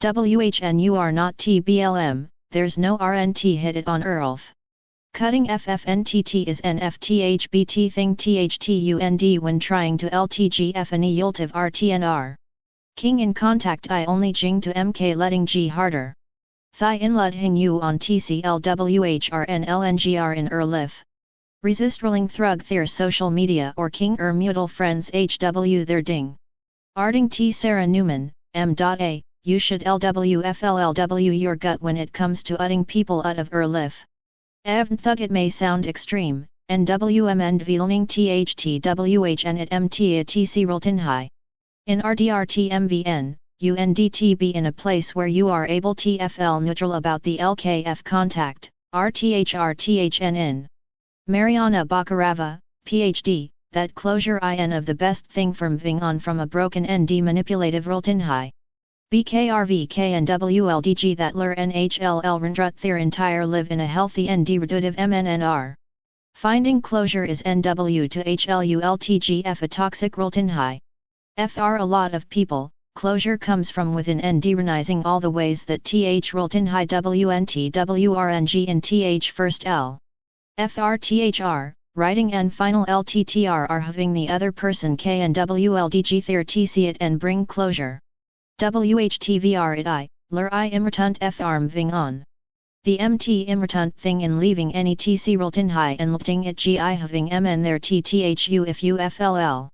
Whn you are not tblm, there's no rnt hit it on earlf. Cutting ffntt is nfthbt thing thtund when trying to ltgf an yultiv rtnr. King in contact I only jing to mk letting g harder. Thigh inlud hing you on tclwhrn lngr in lif. Resist rolling thrug their social media or king mutual friends hw their ding. Arding T Sarah Newman, m.a, you should lwfllw your gut when it comes to utting people out of lif. Evn thug it may sound extreme, nwmn dvilning thtwhn at mt a tc roltin high. In rdrtmvn, undtb in a place where you are able tfl neutral about the lkf contact, rthrthn. Mariana Bakarava, Ph.D., that closure in of the best thing from ving on from a broken nd manipulative roltin high. BKRVK and WLDG that lur NHLL rendrut their entire live in a healthy nd reductive MNNR. Finding closure is NW to HLULTGF a toxic roltin high. FR a lot of people, closure comes from within and derenizing all the ways that TH roltin high WNT WRNG in TH first L. FRTHR, writing and final LTTR are having the other person K and WLDG their TC it and bring closure. WHTVR it I, lur I immertunt FRM ving on. The MT immertunt thing in leaving any TC roltin high and lifting it GI having MN their TTHU if UFLL.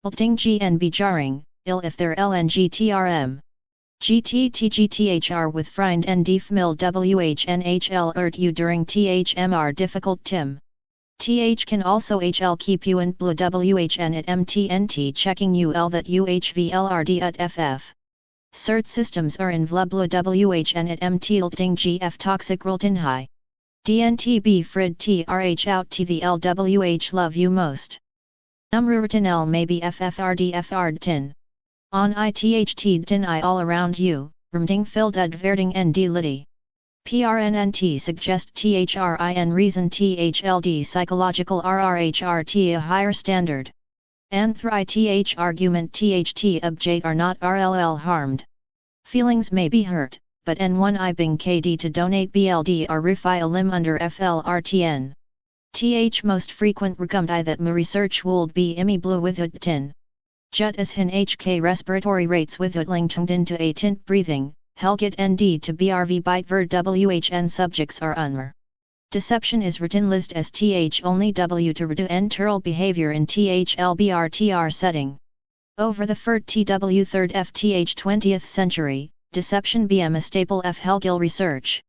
Lifting GN jarring, ill if their LNGTRM. GTTGTHR with frind ND fmil WHNHL U during THMR difficult tim. TH can also HL keep you in blue WHN at MTNT checking UL that UHVLRD at FF. Cert systems are in vla blue WHN at MT lting GF toxic roltin high. DNTB frid TRH out to the LWH love you most. Numrurtin L may be FFRD FRD On itht din I all around you, rumding filled adverting nd liddy. PRNNT suggest THRIN reason THLD psychological RRHRT a higher standard. Anthri TH argument THT object are not RLL harmed. Feelings may be hurt, but N1 I bing KD to donate BLD or refi a limb under FLRTN. TH most frequent regumed I that my research would be imi blue with tin. Jut as hin HK respiratory rates with utling into a tint breathing, helget ND to BRV byte ver WHN subjects are unmer. Deception is written list as TH only W to redo internal behavior in THLBRTR setting. Over the FERT TW 3rd FTH 20th century, deception BM a staple F Helgil research.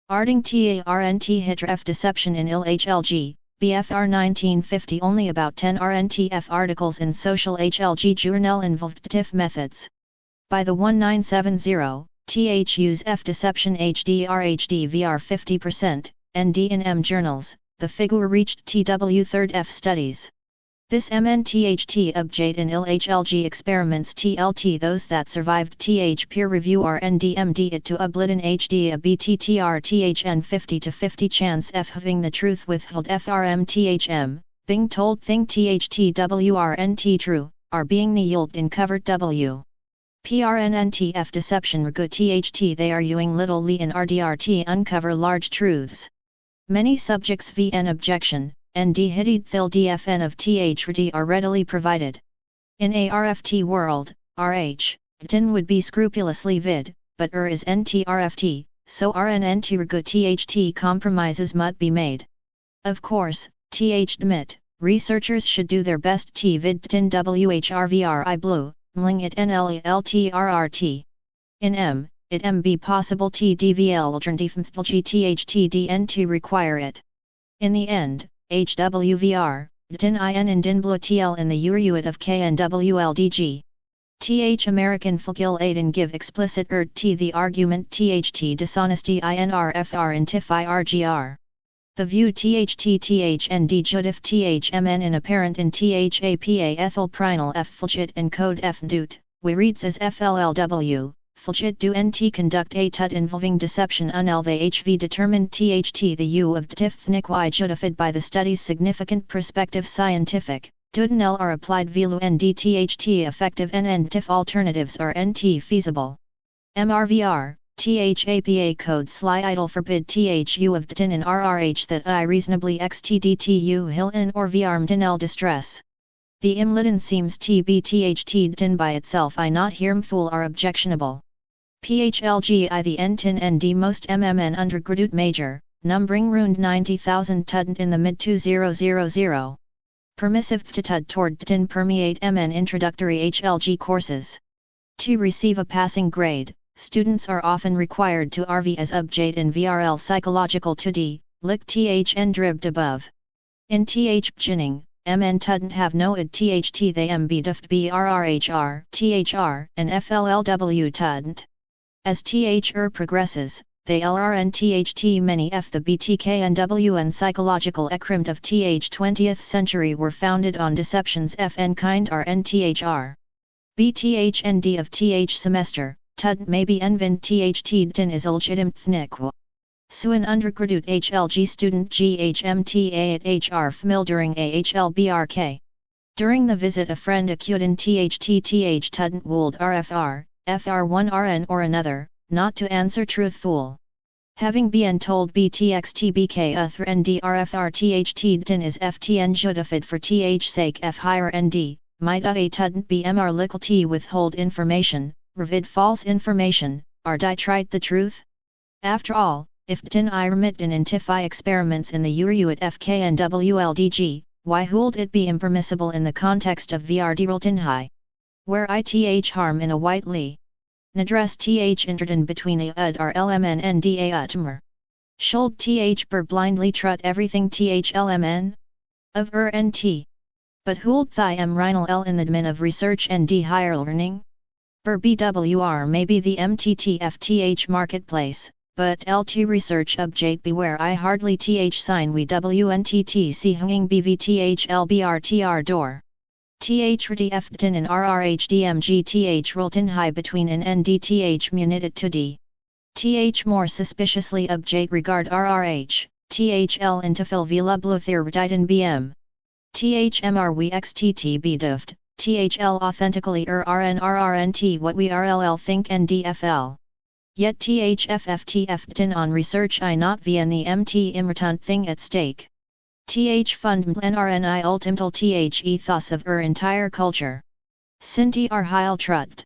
Arding TARNT hit F deception in IL HLG. BFR 1950 only about 10 RNTF articles in social HLG journal involved TIF methods. By the 1970, TH use F deception HDR VR 50%, ND in M journals, the figure reached TW 3rd F studies. This MNTHT update in IL HLG experiments TLT those that survived TH peer review are NDMD it to ublidin HD a BTTR THN 50 to 50 chance F having the truth withheld FRM THM, being told thing THTWRNT true, are being yield in covered W. PRNNTF deception regu THT they are using little li in RDRT uncover large truths. Many subjects VN objection. ND hitted thil DFN of THRD are readily provided. In a RFT world, RH, DIN would be scrupulously vid, but is NTRFT, so RNNT regu THT compromises must be made. Of course, TH dmit, researchers should do their best T vid DIN WHRVRI blue, mling it NLELTRRT. In M, it M be possible TDVL alternative GTHTDN require it. In the end, HWVR, DIN IN and DIN blue TL in the Uruit of K and WLDG. TH American Fulgil aid and give explicit T the argument THT dishonesty INRFR in TIF IRGR. The view THT and D judif THMN in apparent in THAPA ethyl prenal F fulgit and code F dut, we reads as FLLW. Fulgit do NT conduct a tut involving deception unl the HV determined THT the U of DTIF thnic y justified by the study's significant prospective scientific, Dudnl are applied velu ndtht effective and tif alternatives are nt feasible. MRVR, THAPA code sly idle forbid THU of dtin in RRH that I reasonably xtdtu hil in or VR mdnl distress. The imlidin seems tbtht dtin by itself I not harmful are objectionable. PHLG I the ntin nd most mmn undergraduate major, numbering rund 90,000 tudent in the mid 2000. Permissive ptitud toward dtin permeate mn introductory HLG courses. To receive a passing grade, students are often required to RV as upjate in VRL psychological to D, lick THN dribbed above. In TH beginning, MN tudent have no id THT they MB duft BRRHR, THR, and FLLW tudent. As THR progresses, they LRN THT many F the BTKNW and psychological ecrymt of TH 20th century were founded on deceptions FN kind RNTHR. BTHND of TH semester, tud maybe envin THT dtin is legitimate thnikwa. Suan undergraduate HLG student GHMTA at HR FMIL during AHLBRK. During the visit a friend acudin THT tudent would RFR, FR1RN or another, not to answer truthful. Having been told BTXTBK uthra ND RFR THT dtin is FTN judafid for TH sake F higher ND, might a tudent BMR lickle T withhold information, revid false information, or ditrite the truth? After all, if dtin I remit in intify experiments in the URU at FKNWLDG, why would it be impermissible in the context of VRD Rultinhai? Where ITH harm in a white lee? Nadress th interden between a ud or lmn and da utmer. Should th ber blindly trut everything th lmn? Of nt. But huld thigh rhinal l in the dmin of research and higher learning? Ber bwr may be the mttfth marketplace, but lt research upjate beware I hardly th sign we wntt hunging bvth lbrtr door. Th rdf dtin in rrhdmg th roltin high between in ndth munited to d. Th more suspiciously upjate regard rrh, thl intafil vila bluthir rediden bm. Thmr we xtt duft, thl authentically rnrrnt what we rll think ndfl. Yet thfftf dtin on research I not vn the mt immertant thing at stake. Th fund nrni ultimtal th ethos of entire culture. Sinti ar heil trut.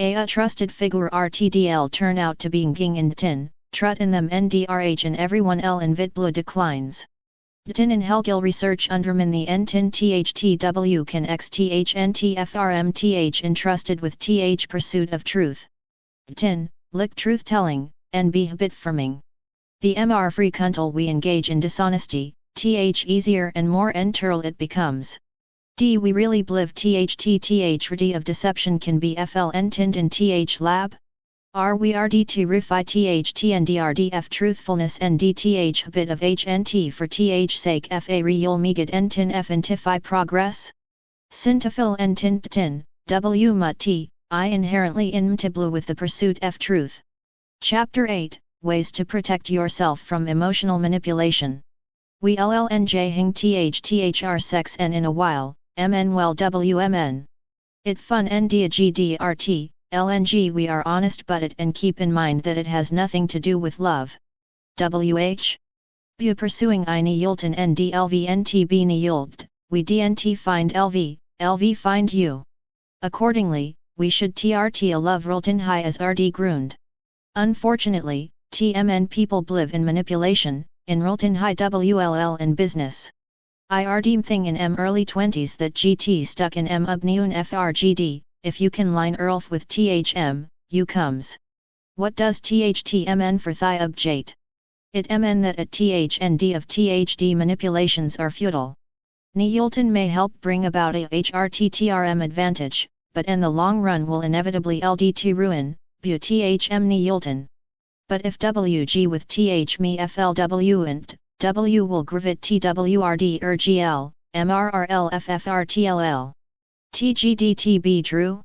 A trusted figure rtdl turn out to be nging in dtin, trut in them ndrh and everyone l in vitblu declines. Dtin in helgil research undermin the ntin thtw can xthnTFRMTH entrusted with th pursuit of truth. Dtin, lick truth telling, and be habit firming. The mr free kuntal we engage in dishonesty, th easier and more enturl it becomes. D we really bliv th ready of deception can be fl entind in th lab? R we rd to refi thtndrdf truthfulness and dth habit of hnt for th sake fa real megad entin f intifi progress? Sintafil entin tin, w mut t, I inherently inmtiblu with the pursuit f truth. Chapter 8, Ways to protect yourself from emotional manipulation. We llnj hing ththr sex n in a while, mn well wmn. It fun ndia gdrt, lng we are honest but it and keep in mind that it has nothing to do with love. Wh? Bu pursuing I ni yulton ndlv ntb ni yult, we dnt find lv find you. Accordingly, we should trt a love roltin high as rd grund. Unfortunately, tmn people bliv in manipulation, in roltin high wll in business. I rdeem thing in early 20s that gt stuck in ubniun frgd, if you can line earlf with thm, you comes. What does thtmn for thigh upjate? It mn that at thnd of thd manipulations are futile. Niyulton may help bring about a hrttrm advantage, but in the long run will inevitably LDT ruin, bu thm niyulton. But if wg with th me flw int, w will gravit twrd gl, mrrl ffrtll. Tgdtb true?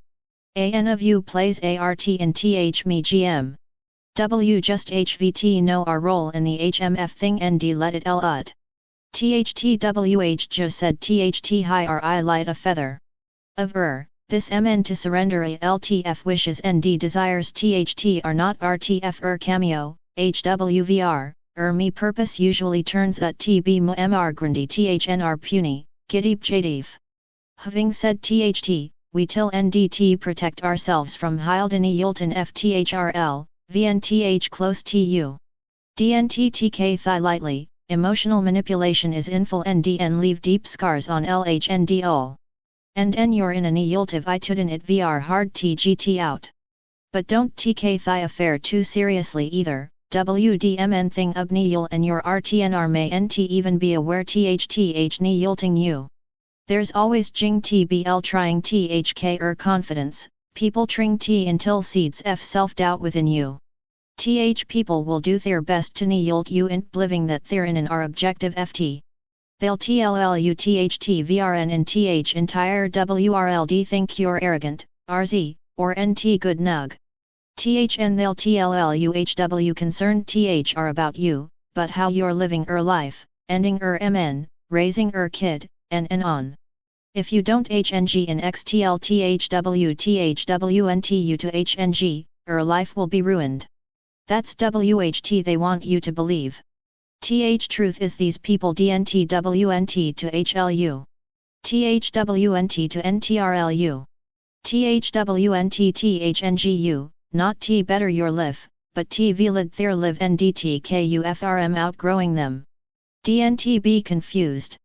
An of u plays art in th me gm. W just hvt know our role in the hmf thing nd let it l ut. THTWH jo said THT high RI light a feather. Of this MN to surrender a LTF wishes ND desires THT are not RTF cameo, HWVR, me purpose usually turns at TB mo MR grandi THNR puny, gidip jadif. Having said THT, we till NDT protect ourselves from Hildani Yulton FTHRL, VNTH close TU. DNTTK thigh lightly, emotional manipulation is inful ND and leave deep scars on LHND ol. And N you're in an Yultiv I tudin it VR hard TGT out. But don't TK thigh affair too seriously either, WDMN thing ub Niyul and your RTNR may NT even be aware THTH ni yulting you. There's always Jing TBL trying THK confidence, people tring T until seeds F self-doubt within you. TH people will do their best to ni yult you int bliving that they're in an R objective FT. They'll TLLU THT VRN in TH entire WRLD think you're arrogant, RZ, or NT good nug. THN they'll TLLU HW concerned TH are about you, but how you're living life, ending MN, raising kid, and on. If you don't HNG in XTL THW THWNTU to HNG, life will be ruined. That's WHT they want you to believe. TH truth is these people DNTWNT to HLU. THWNT to NTRLU. THWNT THNGU, not T better your life, but T velid their live NDTKUFRM outgrowing them. DNTB confused.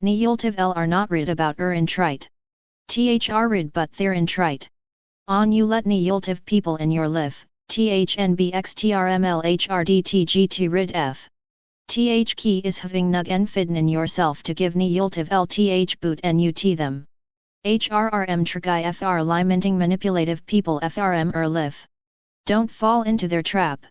Ni yultiv L are not rid about in trite. THR rid but they're in trite. On you let ni yultiv people in your life, THNBXTRMLHRDTGT rid F. TH key is having nug en fidden in yourself to give ni yultiv LTH boot NUT them. HRRM tragi FR limenting manipulative people FRM lif. Don't fall into their trap.